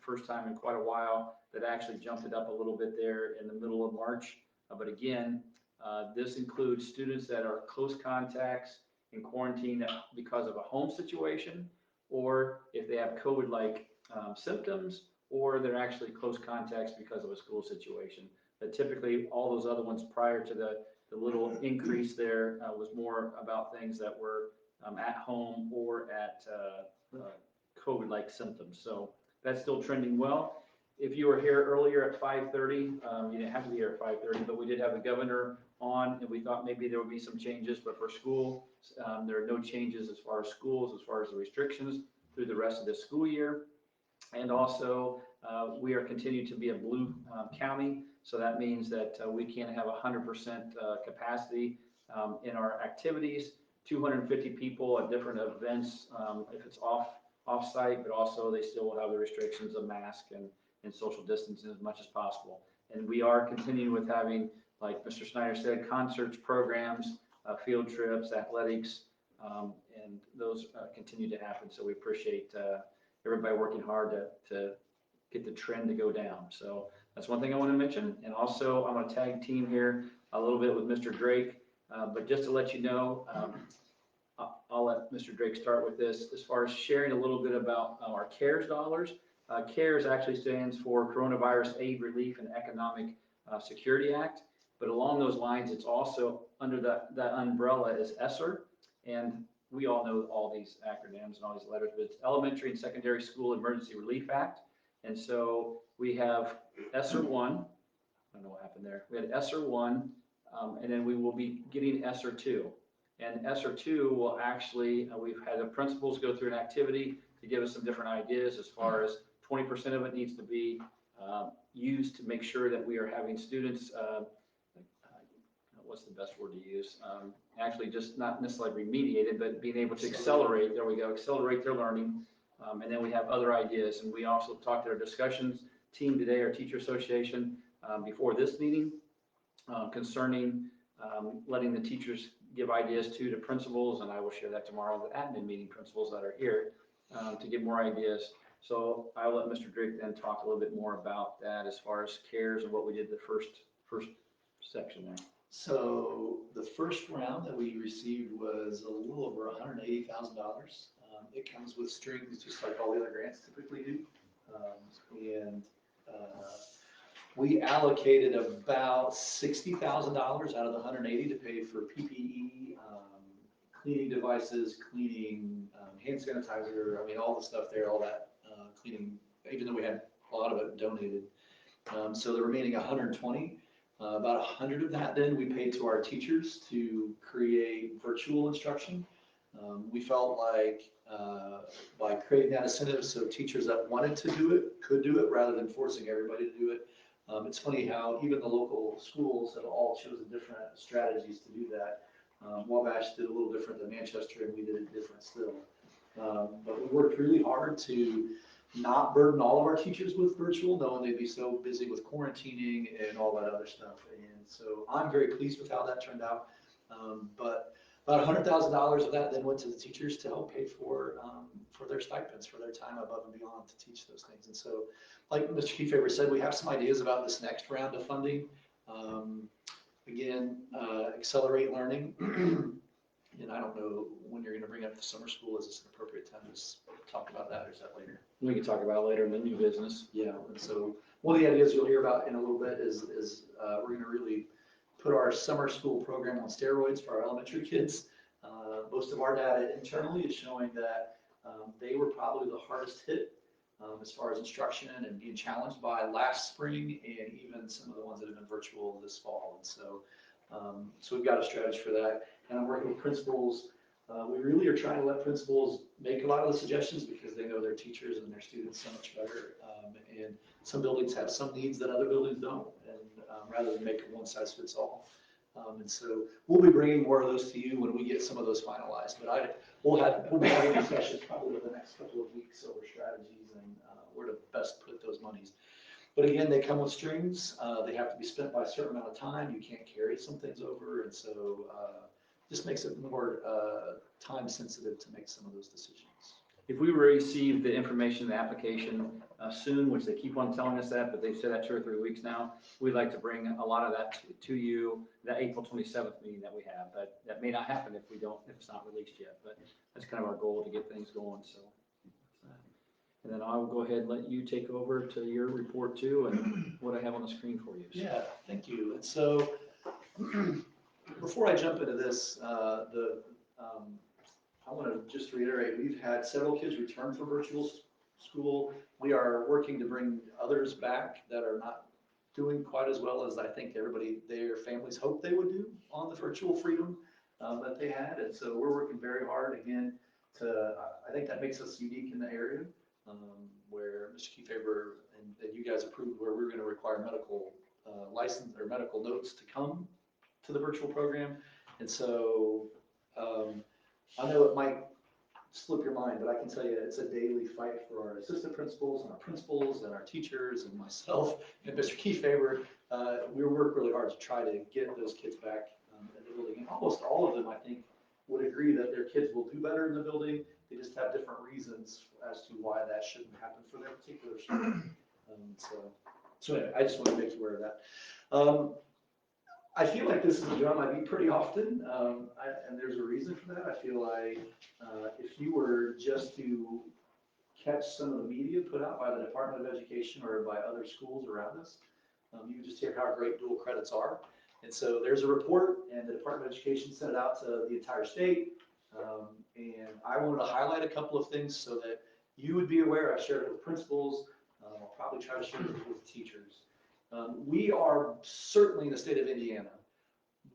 first time in quite a while, that actually jumped it up a little bit there in the middle of March. But again, this includes students that are close contacts in quarantine because of a home situation, or if they have COVID-like symptoms, or they're actually close contacts because of a school situation. But typically, all those other ones prior to the little increase there was more about things that were at home or at COVID-like symptoms. So that's still trending well. If you were here earlier at 5:30, you didn't have to be here at 5:30, but we did have the governor on, and we thought maybe there would be some changes, but for school, there are no changes as far as schools, as far as the restrictions through the rest of the school year. And also, we are continuing to be a blue county, so that means that we can't have 100% capacity in our activities. 250 people at different events, if it's off-site, but also they still will have the restrictions of mask and social distancing as much as possible. And we are continuing with having, like Mr. Snyder said, concerts, programs, field trips, athletics, and those continue to happen. So we appreciate everybody working hard to get the trend to go down. So that's one thing I want to mention. And also, I'm going to tag team here a little bit with Mr. Drake. But just to let you know, I'll let Mr. Drake start with this. As far as sharing a little bit about our CARES dollars, CARES actually stands for Coronavirus Aid, Relief, and Economic Security Act. But along those lines, it's also under that umbrella is ESSER. And we all know all these acronyms and all these letters, but it's Elementary and Secondary School Emergency Relief Act. And so we have ESSER 1. I don't know what happened there. We had ESSER 1, and then we will be getting ESSER 2. And ESSER 2 will actually, we've had the principals go through an activity to give us some different ideas as far as 20% of it needs to be used to make sure that we are having students, what's the best word to use? Actually just not necessarily remediated, but being able to accelerate, there we go, accelerate their learning. And then we have other ideas. And we also talked to our discussions team today, our teacher association, before this meeting concerning letting the teachers give ideas to principals, and I will share that tomorrow, the admin meeting principals that are here to get more ideas. So I'll let Mr. Drake then talk a little bit more about that as far as CARES and what we did the first section there. So the first round that we received was a little over $180,000. It comes with strings, just like all the other grants typically do. We allocated about $60,000 out of the 180 to pay for PPE, cleaning devices, cleaning hand sanitizer. I mean, all the stuff there, all that cleaning, even though we had a lot of it donated. So the remaining 120, about 100 of that then we paid to our teachers to create virtual instruction. We felt like by creating that incentive so teachers that wanted to do it could do it rather than forcing everybody to do it. It's funny how even the local schools have all chosen different strategies to do that. Wabash did a little different than Manchester, and we did it different still. But we worked really hard to not burden all of our teachers with virtual, knowing they'd be so busy with quarantining and all that other stuff. And so I'm very pleased with how that turned out. But about $100,000 of that then went to the teachers to help pay for their stipends, for their time above and beyond to teach those things. And so, like Mr. Kefever said, we have some ideas about this next round of funding. Again, accelerate learning. And I don't know when you're going to bring up the summer school. Is this an appropriate time to talk about that, or is that later? We can talk about it later in the new business. Yeah, and so one of the ideas you'll hear about in a little bit is we're going to really put our summer school program on steroids for our elementary kids. Most of our data internally is showing that they were probably the hardest hit as far as instruction and being challenged by last spring, and even some of the ones that have been virtual this fall. And so, so we've got a strategy for that. And I'm working with principals. We really are trying to let principals make a lot of the suggestions because they know their teachers and their students so much better. And some buildings have some needs that other buildings don't, and rather than make it one size fits all. And so we'll be bringing more of those to you when we get some of those finalized. But we'll be having discussions probably over the next couple of weeks over strategies and where to best put those monies. But again, they come with strings. They have to be spent by a certain amount of time. You can't carry some things over, and so just makes it more time sensitive to make some of those decisions. If we receive the information, the application soon, which they keep on telling us that, but they've said that 2 or 3 weeks now, we'd like to bring a lot of that to you, the April 27th meeting that we have. But that may not happen if it's not released yet, but that's kind of our goal to get things going. So, and then I will go ahead and let you take over to your report too, and what I have on the screen for you. Yeah, thank you. And so before I jump into this, I want to just reiterate, we've had several kids return from virtual school. We are working to bring others back that are not doing quite as well as I think their families hoped they would do on the virtual freedom that they had. And so we're working very hard again I think that makes us unique in the area where Mr. Kefeber and you guys approved where we're going to require medical license or medical notes to come to the virtual program. And so I know it might slip your mind, but I can tell you it's a daily fight for our assistant principals and our principals and our teachers and myself and Mr. Kefeber. We work really hard to try to get those kids back in the building. And almost all of them, I think, would agree that their kids will do better in the building. They just have different reasons as to why that shouldn't happen for their particular school. So anyway, I just want to make you aware of that. I feel like this is a drum I beat pretty often, and there's a reason for that. I feel like if you were just to catch some of the media put out by the Department of Education or by other schools around us, you would just hear how great dual credits are. And so there's a report, and the Department of Education sent it out to the entire state. And I wanted to highlight a couple of things so that you would be aware. I shared it with principals. I'll probably try to share it with teachers. We are certainly in the state of Indiana,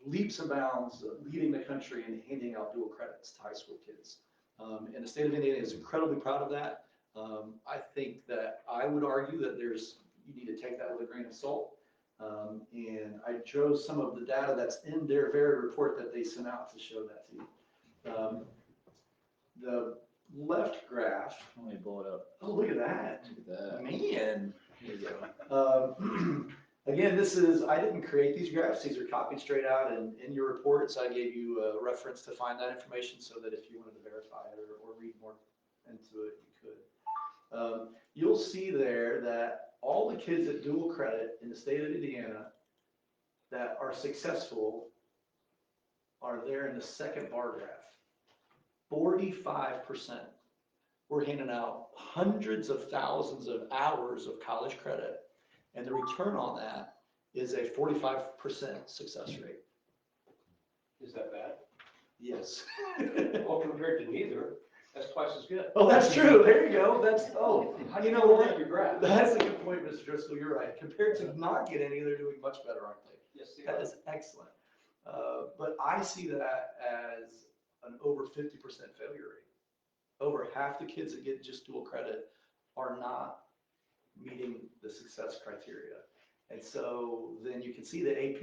leaps and bounds leading the country in handing out dual credits to high school kids. And the state of Indiana is incredibly proud of that. I think that I would argue that you need to take that with a grain of salt. And I chose some of the data that's in their very report that they sent out to show that to you. The left graph. Let me pull it up. Oh, look at that. Look at that. Man. Here you go. Again, I didn't create these graphs. These are copied straight out in your reports. I gave you a reference to find that information so that if you wanted to verify it or read more into it, you could. You'll see there that all the kids at dual credit in the state of Indiana that are successful are there in the second bar graph. 45%. We're handing out hundreds of thousands of hours of college credit, and the return on that is a 45% success rate. Is that bad? Yes. Well, compared to neither, that's twice as good. Oh, that's true. There you go. How do you know what your graph? That's a good point, Mr. Driscoll. You're right. Compared to not getting any, they're doing much better, aren't they? Yes, they That are. is excellent. But I see that as an over 50% failure rate. Over half the kids that get just dual credit are not meeting the success criteria. And so then you can see the AP,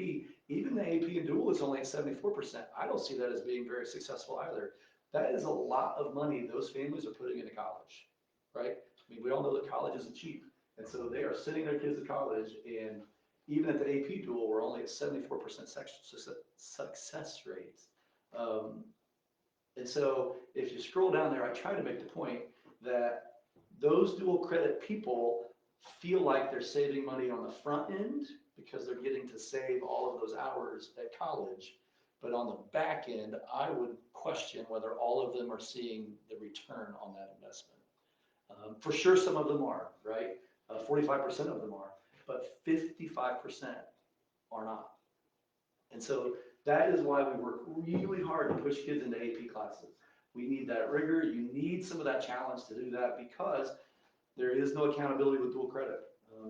even the AP and dual is only at 74%. I don't see that as being very successful either. That is a lot of money those families are putting into college, right? I mean, we all know that college isn't cheap. And so they are sending their kids to college, and even at the AP dual, we're only at 74% success rates. And so if you scroll down there, I try to make the point that those dual credit people feel like they're saving money on the front end because they're getting to save all of those hours at college. But on the back end, I would question whether all of them are seeing the return on that investment. For sure, some of them are, right? 45% of them are, but 55% are not. And so that is why we work really hard to push kids into AP classes. We need that rigor. You need some of that challenge to do that because there is no accountability with dual credit.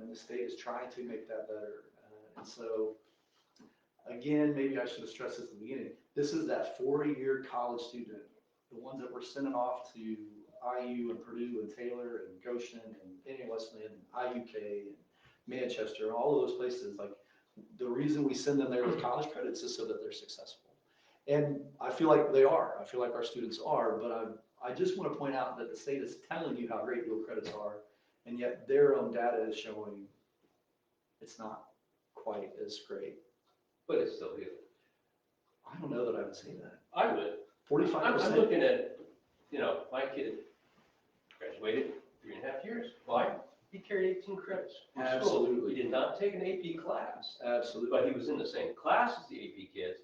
And the state is trying to make that better. And so, again, maybe I should have stressed this at the beginning. This is that 4-year college student, the ones that we're sending off to IU and Purdue and Taylor and Goshen and Indiana Wesleyan and IUK and Manchester and all of those places. Like, the reason we send them there with college credits is so that they're successful. And I feel like they are. I feel like our students are, but I just want to point out that the state is telling you how great dual credits are, and yet their own data is showing it's not quite as great. But it's still good. I don't know that I would say that. I would. 45%. I'm looking at, my kid graduated 3.5 years. Why? He carried 18 credits. from school. Absolutely. He did not take an AP class, Absolutely. but he was in the same class as the AP kids.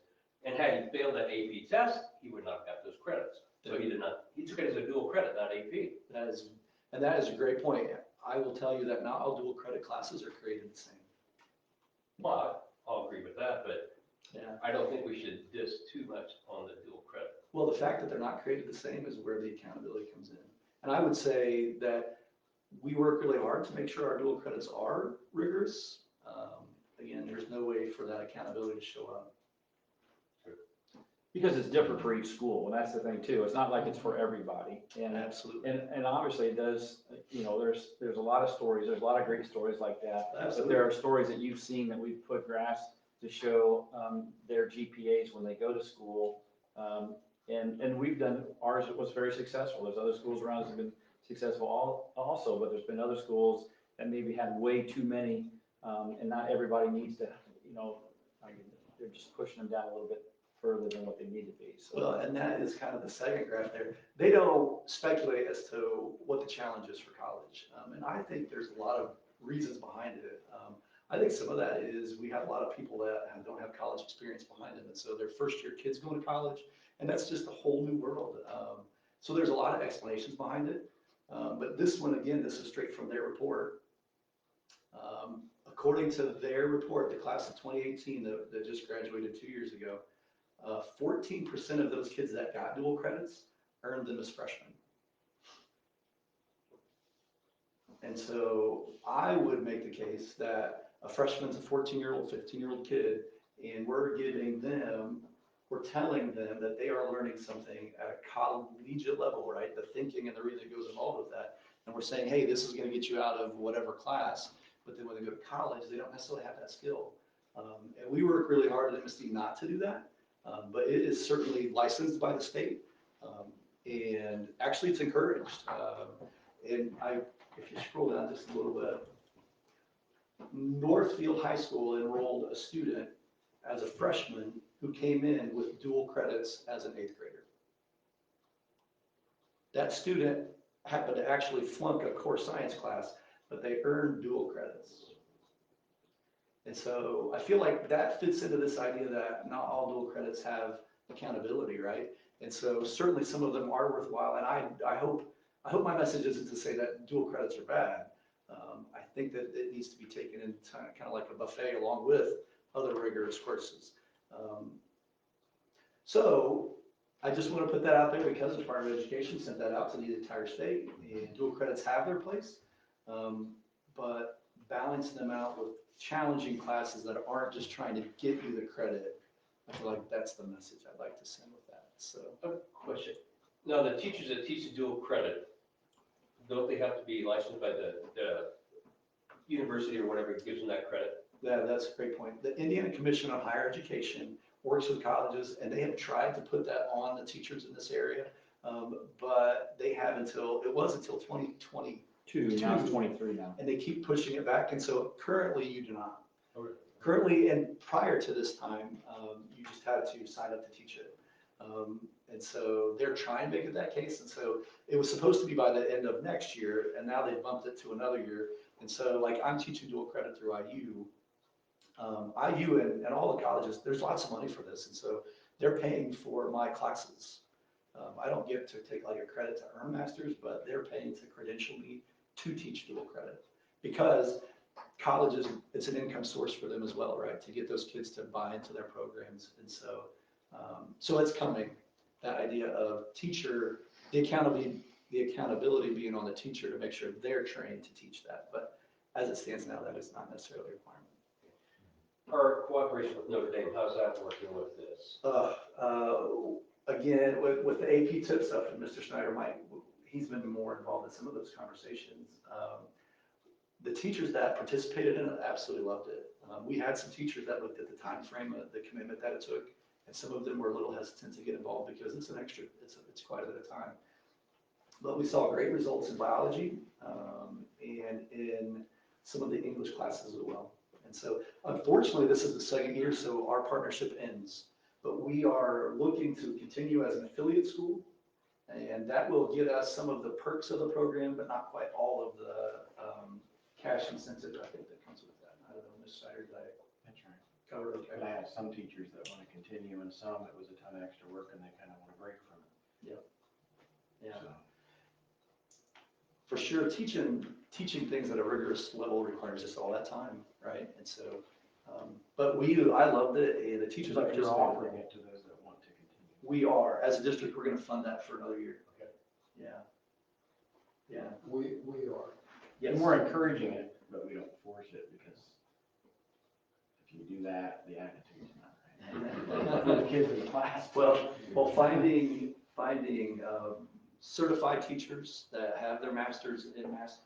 And had he failed that AP test, he would not have got those credits. So he did not. He took it as a dual credit, not AP. That is a great point. I will tell you that not all dual credit classes are created the same. Well, I'll agree with that, but Yeah. I don't think we should diss too much on the dual credit. Well, the fact that they're not created the same is where the accountability comes in. And I would say that we work really hard to make sure our dual credits are rigorous. Again, there's no way for that accountability to show up. Because it's different for each school, and that's the thing too. It's not like it's for everybody. And Absolutely. And obviously it does, you know, there's a lot of stories, there's a lot of great stories like that. But Absolutely. there are stories that you've seen that we've put graphs to show their GPAs when they go to school. And we've done, ours was very successful. There's other schools around us that have been successful also, but there's been other schools that maybe had way too many, and not everybody needs to, you know, they're just pushing them down a little bit further than what they need to be. So. Well, and that is kind of the second graph there. They don't speculate as to what the challenge is for college. And I think there's a lot of reasons behind it. I think some of that is we have a lot of people that don't have college experience behind them. And so they're first year kids going to college, and that's just a whole new world. So there's a lot of explanations behind it. But this one, again, this is straight from their report. According to their report, the class of 2018 that just graduated 2 years ago, 14% of those kids that got dual credits earned them as freshmen. And so I would make the case that a freshman's a 14-year-old, 15-year-old kid, and we're telling them that they are learning something at a collegiate level, right? The thinking and the reason that goes involved with that. And we're saying, hey, this is going to get you out of whatever class. But then when they go to college, they don't necessarily have that skill. And we work really hard at MSD not to do that. But it is certainly licensed by the state. And actually it's encouraged. And if you scroll down just a little bit, Northfield High School enrolled a student as a freshman who came in with dual credits as an 8th grader. That student happened to actually flunk a core science class, but they earned dual credits. And so I feel like that fits into this idea that not all dual credits have accountability, right? And so certainly some of them are worthwhile. And I hope my message isn't to say that dual credits are bad. I think that it needs to be taken in kind of like a buffet along with other rigorous courses. So I just want to put that out there because the Department of Education sent that out to the entire state, and dual credits have their place, but balance them out with challenging classes that aren't just trying to get you the credit. I feel like that's the message I'd like to send with that. So, Question. Now, the teachers that teach the dual credit, don't they have to be licensed by the university or whatever gives them that credit? Yeah, that's a great point. The Indiana Commission on Higher Education works with colleges, and they have tried to put that on the teachers in this area, but they have until 2022. Now it's 23 now. And they keep pushing it back, and so currently you do not. Okay. Currently, and prior to this time, you just had to sign up to teach it. And so they're trying to make it that case, and so it was supposed to be by the end of next year, and now they've bumped it to another year. And so like I'm teaching dual credit through IU. IU and all the colleges, there's lots of money for this, and so they're paying for my classes. I don't get to take like a credit to earn masters, but they're paying to credential me to teach dual credit because colleges, it's an income source for them as well, right? To get those kids to buy into their programs. And so, so it's coming, that idea of teacher, the accountability being on the teacher to make sure they're trained to teach that. But as it stands now, that is not necessarily a requirement. Our cooperation with Notre Dame, how's that working with this? Again, with the AP tip stuff, and Mr. Schneider he's been more involved in some of those conversations. The teachers that participated in it absolutely loved it. We had some teachers that looked at the time frame, the commitment that it took, and some of them were a little hesitant to get involved because it's it's quite a bit of time. But we saw great results in biology and in some of the English classes as well. And so unfortunately, this is the second year, so our partnership ends. But we are looking to continue as an affiliate school, and that will get us some of the perks of the program, but not quite all of the cash incentive I think that comes with that. I don't know, Ms. Snyder, did I That's right. cover it okay? But I have some teachers that want to continue and some it was a ton of extra work and they kind of want to break from it. Yep. Yeah. So, For sure, teaching things at a rigorous level requires just all that time, right? And so, but I loved it, and the teachers but you're participated. offering it to those that want to continue. We are, as a district, we're gonna fund that for another year. Okay. Yeah. Yeah. We are. Yes. And we're encouraging it, but we don't force it, because if you do that, the attitude's not right. For the kids in the class. Well, finding certified teachers that have their masters in math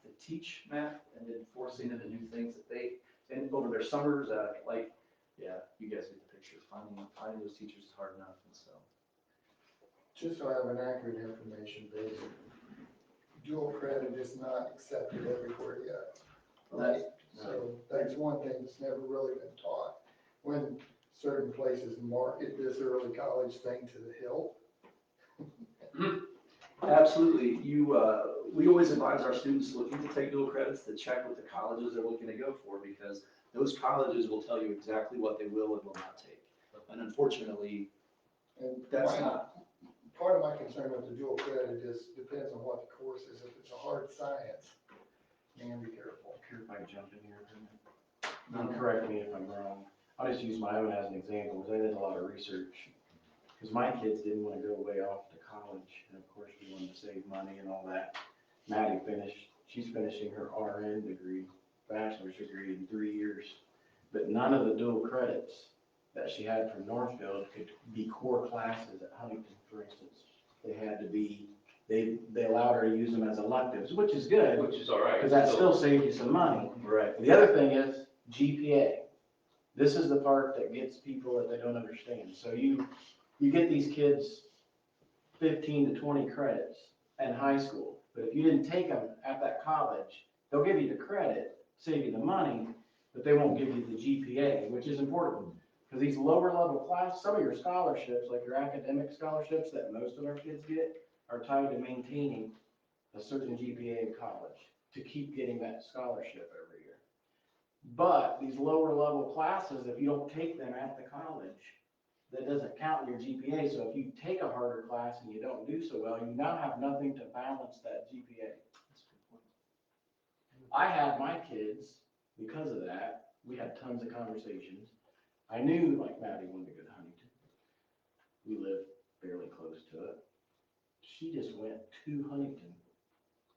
to teach math, and then forcing them to do things that and over their summers, yeah, you guys get the picture. Finding those teachers is hard enough, and so. Just so I have an accurate information base, dual credit is not accepted everywhere yet. Right? So that's one thing that's never really been taught. When certain places market this early college thing to the hilt. Absolutely. We always advise our students looking to take dual credits to check with the colleges they're looking to go for, because those colleges will tell you exactly what they will and will not take. And unfortunately, And that's not. Part of my concern with the dual credit is depends on what the course is. If it's a hard science, man, be careful. Care if I jump in here for a minute? You can correct me if I'm wrong. I'll just use my own as an example, because I did a lot of research. Because my kids didn't want to go way off to college, and of course we wanted to save money and all that. Maddie she's finishing her RN degree, bachelor's degree in 3 years. But none of the dual credits that she had from Northfield could be core classes at Huntington, for instance. They had to be, they allowed her to use them as electives, which is good. Which is all right. Because that still saved you some money. Right. The other thing is GPA. This is the part that gets people that they don't understand. So you get these kids 15 to 20 credits in high school, but if you didn't take them at that college, they'll give you the credit, save you the money, but they won't give you the GPA, which is important. Because these lower level classes, some of your scholarships, like your academic scholarships that most of our kids get, are tied to maintaining a certain GPA in college to keep getting that scholarship every year. But these lower level classes, if you don't take them at the college, that doesn't count in your GPA. So if you take a harder class and you don't do so well, you now have nothing to balance that GPA. I had my kids, because of that, we had tons of conversations. I knew, like, Maddie wanted to go to Huntington. We live fairly close to it. She just went to Huntington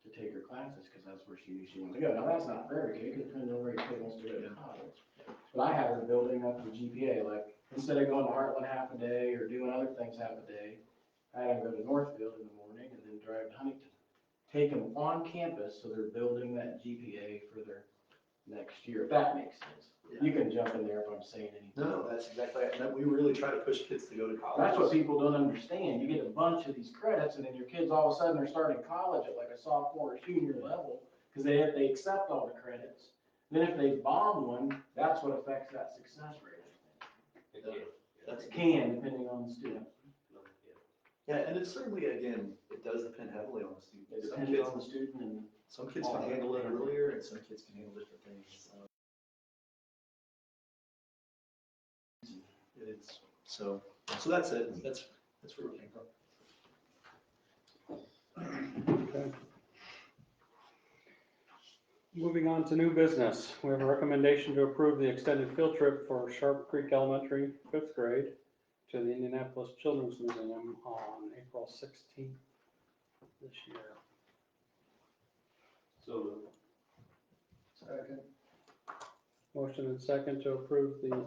to take her classes because that's where she knew she wanted to go. Now, that's not for every kid, because depends on where your kid wants to go to college. But I had her building up the GPA, like, instead of going to Heartland half a day or doing other things half a day, I had them go to Northfield in the morning and then drive to Huntington. Take them on campus, so they're building that GPA for their next year, if that makes sense. Yeah. You can jump in there if I'm saying anything. No, that's exactly it. We really try to push kids to go to college. That's what people don't understand. You get a bunch of these credits, and then your kids all of a sudden are starting college at like a sophomore or junior level, because they accept all the credits. Then if they bomb one, that's what affects that success rate. That's It can, depending on the student. Yeah, and it's certainly, again, it does depend heavily on the student. It Some depends kids, on the student and. some kids can handle it earlier, and some kids can handle different things. So that's it. That's where we came from. Okay. Moving on to new business, we have a recommendation to approve the extended field trip for Sharp Creek Elementary, 5th grade, to the Indianapolis Children's Museum on April 16th this year. So Second. Motion and second to approve the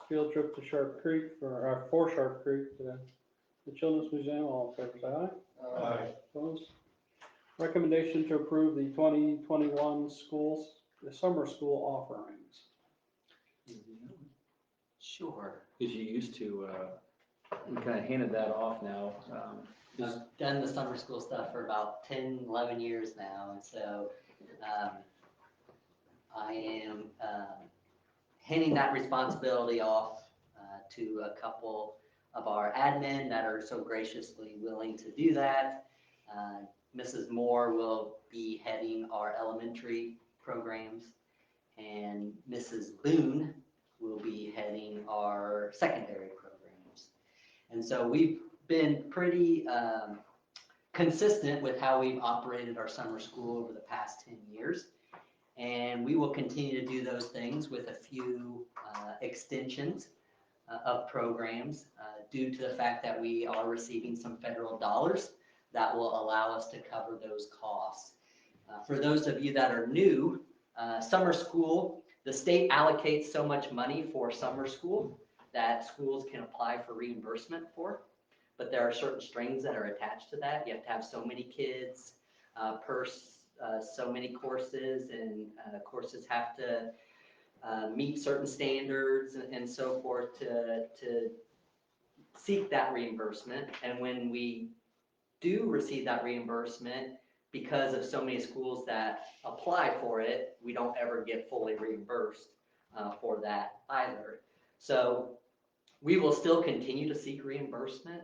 field trip to Sharp Creek for Sharp Creek to the Children's Museum. All in favor, say aye. Aye. Opposed? Recommendation to approve the 2021 summer school offerings. Sure. Because you used to, we kind of handed that off now. I've done the summer school stuff for about 10, 11 years now, and so I am handing that responsibility off to a couple of our admin that are so graciously willing to do that. Mrs. Moore will be heading our elementary programs, and Mrs. Boone will be heading our secondary programs. And so we've been pretty consistent with how we've operated our summer school over the past 10 years. And we will continue to do those things with a few extensions. of programs due to the fact that we are receiving some federal dollars that will allow us to cover those costs. For those of you that are new, summer school, the state allocates so much money for summer school that schools can apply for reimbursement for, but there are certain strings that are attached to that. You have to have so many kids per so many courses, and courses have to meet certain standards and so forth to seek that reimbursement. And when we do receive that reimbursement, because of so many schools that apply for it, we don't ever get fully reimbursed for that either. So we will still continue to seek reimbursement.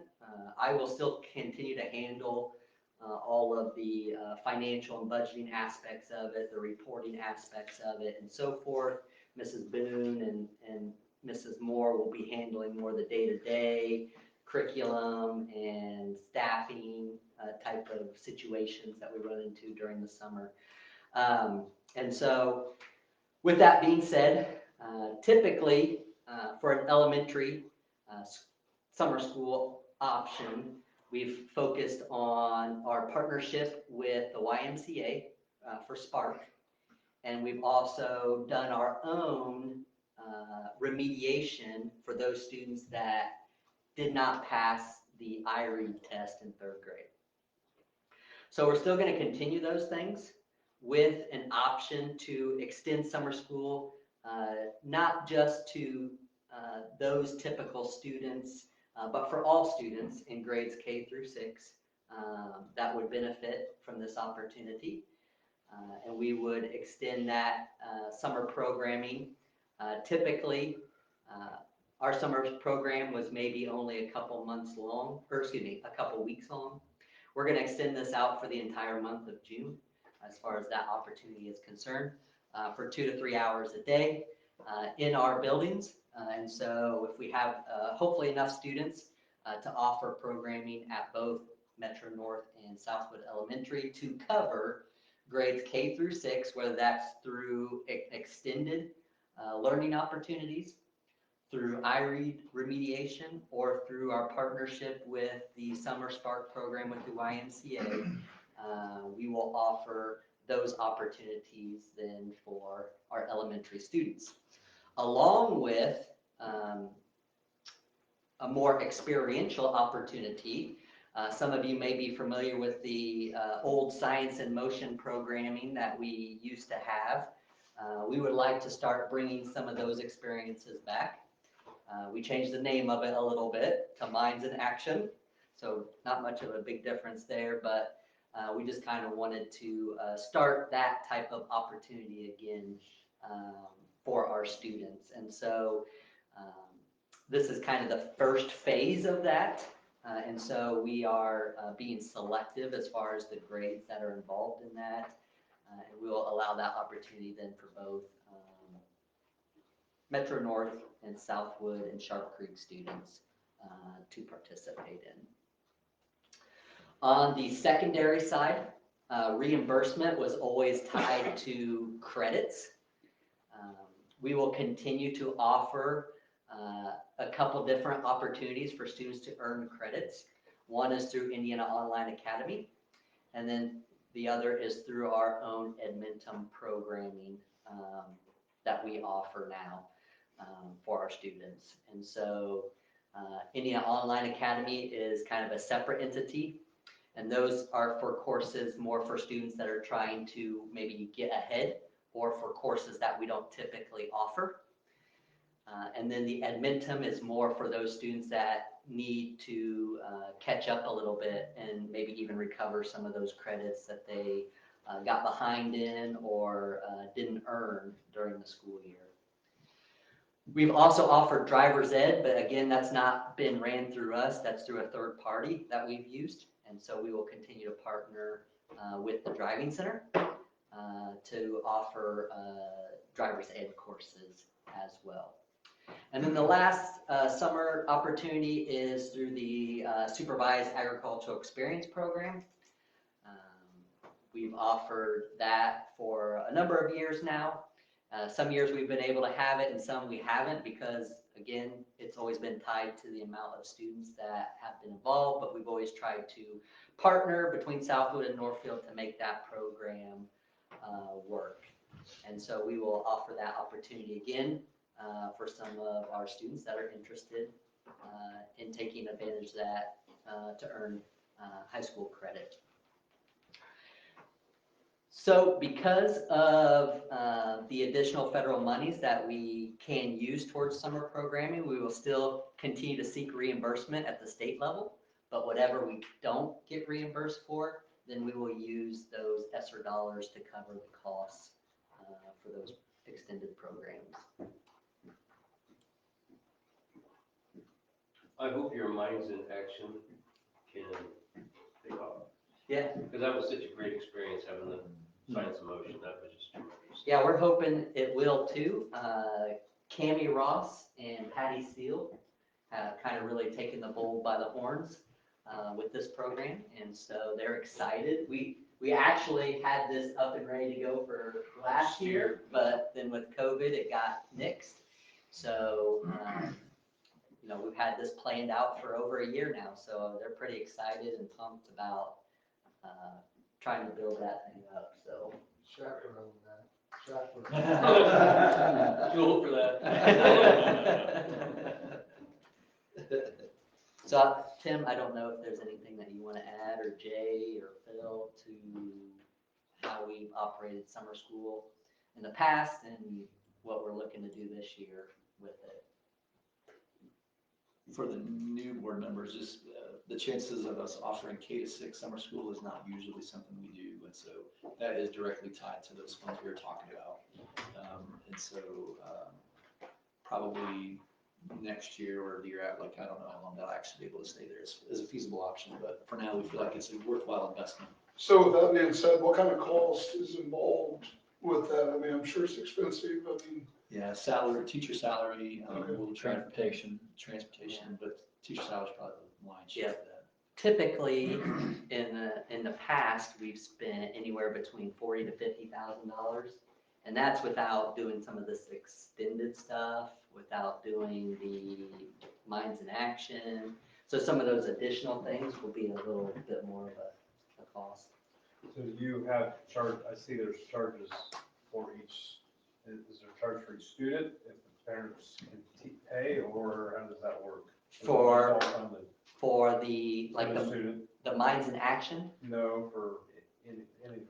I will still continue to handle all of the financial and budgeting aspects of it, the reporting aspects of it, and so forth. Mrs. Boone and Mrs. Moore will be handling more the day-to-day curriculum and staffing type of situations that we run into during the summer. And so with that being said, typically for an elementary summer school option, we've focused on our partnership with the YMCA for Spark, and we've also done our own remediation for those students that did not pass the IREAD test in 3rd grade. So we're still going to continue those things with an option to extend summer school, not just to those typical students, but for all students in grades K through 6 that would benefit from this opportunity. And we would extend that summer programming. Typically, our summer program was maybe only a couple months long, or excuse me, a couple weeks long. We're going to extend this out for the entire month of June, as far as that opportunity is concerned, for 2 to 3 hours a day in our buildings. And so if we have hopefully enough students to offer programming at both Metro North and Southwood Elementary to cover grades K through 6, whether that's through extended learning opportunities, through IREAD remediation, or through our partnership with the Summer Spark program with the YMCA, we will offer those opportunities then for our elementary students. Along with a more experiential opportunity. Some of you may be familiar with the old Science in Motion programming that we used to have. We would like to start bringing some of those experiences back. We changed the name of it a little bit to Minds in Action, so not much of a big difference there, but we just kind of wanted to start that type of opportunity again for our students. And so this is kind of the first phase of that. And so we are being selective as far as the grades that are involved in that. And we will allow that opportunity then for both Metro North and Southwood and Sharp Creek students to participate in. On the secondary side, reimbursement was always tied to credits. We will continue to offer a couple different opportunities for students to earn credits. One is through Indiana Online Academy, and then the other is through our own Edmentum programming that we offer now for our students. And so Indiana Online Academy is kind of a separate entity, and those are for courses more for students that are trying to maybe get ahead, or for courses that we don't typically offer. And then the Edmentum is more for those students that need to catch up a little bit and maybe even recover some of those credits that they got behind in or didn't earn during the school year. We've also offered driver's ed, but again, that's not been ran through us. That's through a third party that we've used. And so we will continue to partner with the driving center to offer driver's ed courses as well. And then the last summer opportunity is through the Supervised Agricultural Experience Program. We've offered that for a number of years now. Some years we've been able to have it and some we haven't because again, it's always been tied to the amount of students that have been involved, but we've always tried to partner between Southwood and Northfield to make that program work. And so we will offer that opportunity again for some of our students that are interested in taking advantage of that to earn high school credit. So because of the additional federal monies that we can use towards summer programming, we will still continue to seek reimbursement at the state level. But whatever we don't get reimbursed for, then we will use those ESSER dollars to cover the costs for those extended programs. I hope your Minds in Action can take off. Yeah. Because that was such a great experience having the science of motion. That was just tremendous. Yeah, we're hoping it will too. Cammie Ross and Patty Steele have kind of really taken the bull by the horns with this program, and so they're excited. We actually had this up and ready to go for last year, but then with COVID, it got nixed. So, you know, we've had this planned out for over a year now, so they're pretty excited and pumped about trying to build that thing up. So. Chaperone that. Chaperone. Too old for that. So, Tim, I don't know if there's anything that you want to add, or Jay or Phil, to how we've operated summer school in the past and what we're looking to do this year with it. For the new board members, just the chances of us offering K-6 summer school is not usually something we do, and so that is directly tied to those funds we were talking about. And so probably next year or the year out, like, I don't know how long they'll actually be able to stay there as a feasible option, but for now, we feel like it's a worthwhile investment. So with that being said, what kind of cost is involved with that? I mean, I'm sure it's expensive. I mean, Yeah, salary, teacher salary, Okay. transportation, but teacher salary is probably the line share of that. Typically, in the past, we've spent anywhere between $40,000 to $50,000, and that's without doing some of this extended stuff, without doing the Minds in Action. So some of those additional things will be a little bit more of a cost. So you have charge, I see there's charges for each, is there a charge for each student if the parents can pay, or how does that work? For the, like For the student? the Minds in Action. No, for anything,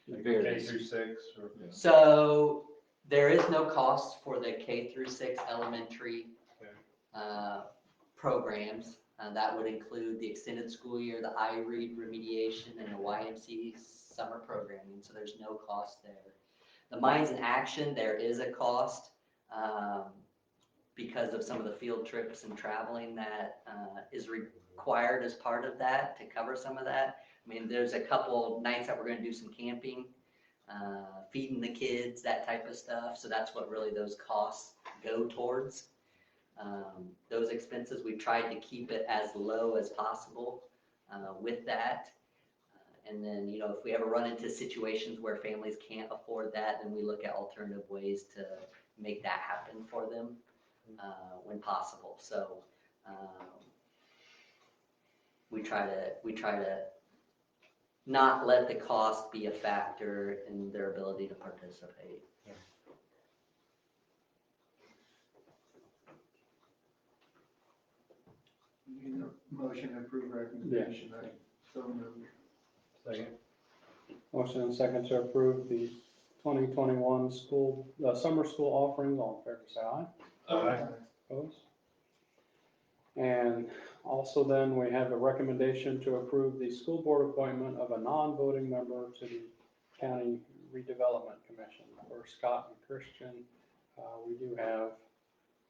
like Varies. K-6 or. So there is no cost for the K-6 elementary programs. That would include the extended school year, the iRead remediation, and the YMC summer programming. So there's no cost there. The Minds in Action, there is a cost because of some of the field trips and traveling that is required as part of that to cover some of that. I mean, there's a couple nights that we're going to do some camping, feeding the kids, that type of stuff. So that's what really those costs go towards. Those expenses, we've tried to keep it as low as possible with that. And then, you know, if we ever run into situations where families can't afford that, then we look at alternative ways to make that happen for them when possible. So we try to not let the cost be a factor in their ability to participate. You need a motion to approve recommendation, I so moved. Second. Motion and second to approve the 2021 summer school offerings. All in favor, say aye. Aye. Opposed? And also then, we have a recommendation to approve the school board appointment of a non-voting member to the County Redevelopment Commission. For Scott and Christian, we do have,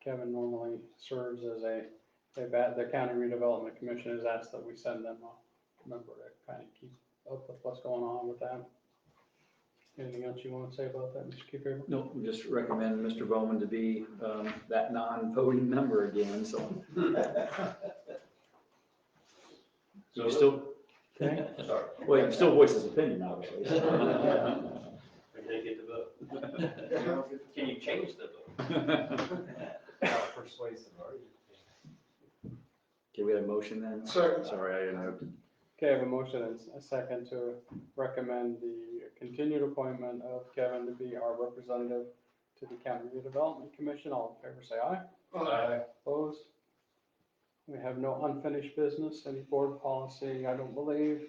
Kevin normally serves as the County Redevelopment Commission has asked that we send them a member to kind of keep up with what's going on with that. Anything else you want to say about that, Mr. Kiefer? No, we just recommend Mr. Bowman to be that non-voting member again, so. So You still, Okay. Sorry. well, you can still voice his opinion, obviously. I didn't get the vote. Can you change the vote? Not persuasive, are you? Okay, we had a motion then? Second. Sorry, I didn't know. Okay, I have a motion and a second to recommend the continued appointment of Kevin to be our representative to the County Redevelopment Commission. All in favor, say aye. Opposed? We have no unfinished business, any board policy, I don't believe.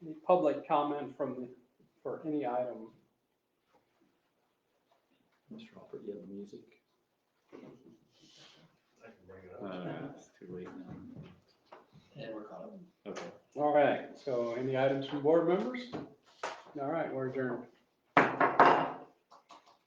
Any public comment for any item? Mr. Alford, you have the music? I can bring it up. It's too late now. And we're caught up. Okay. All right, so any items from board members? All right, we're adjourned.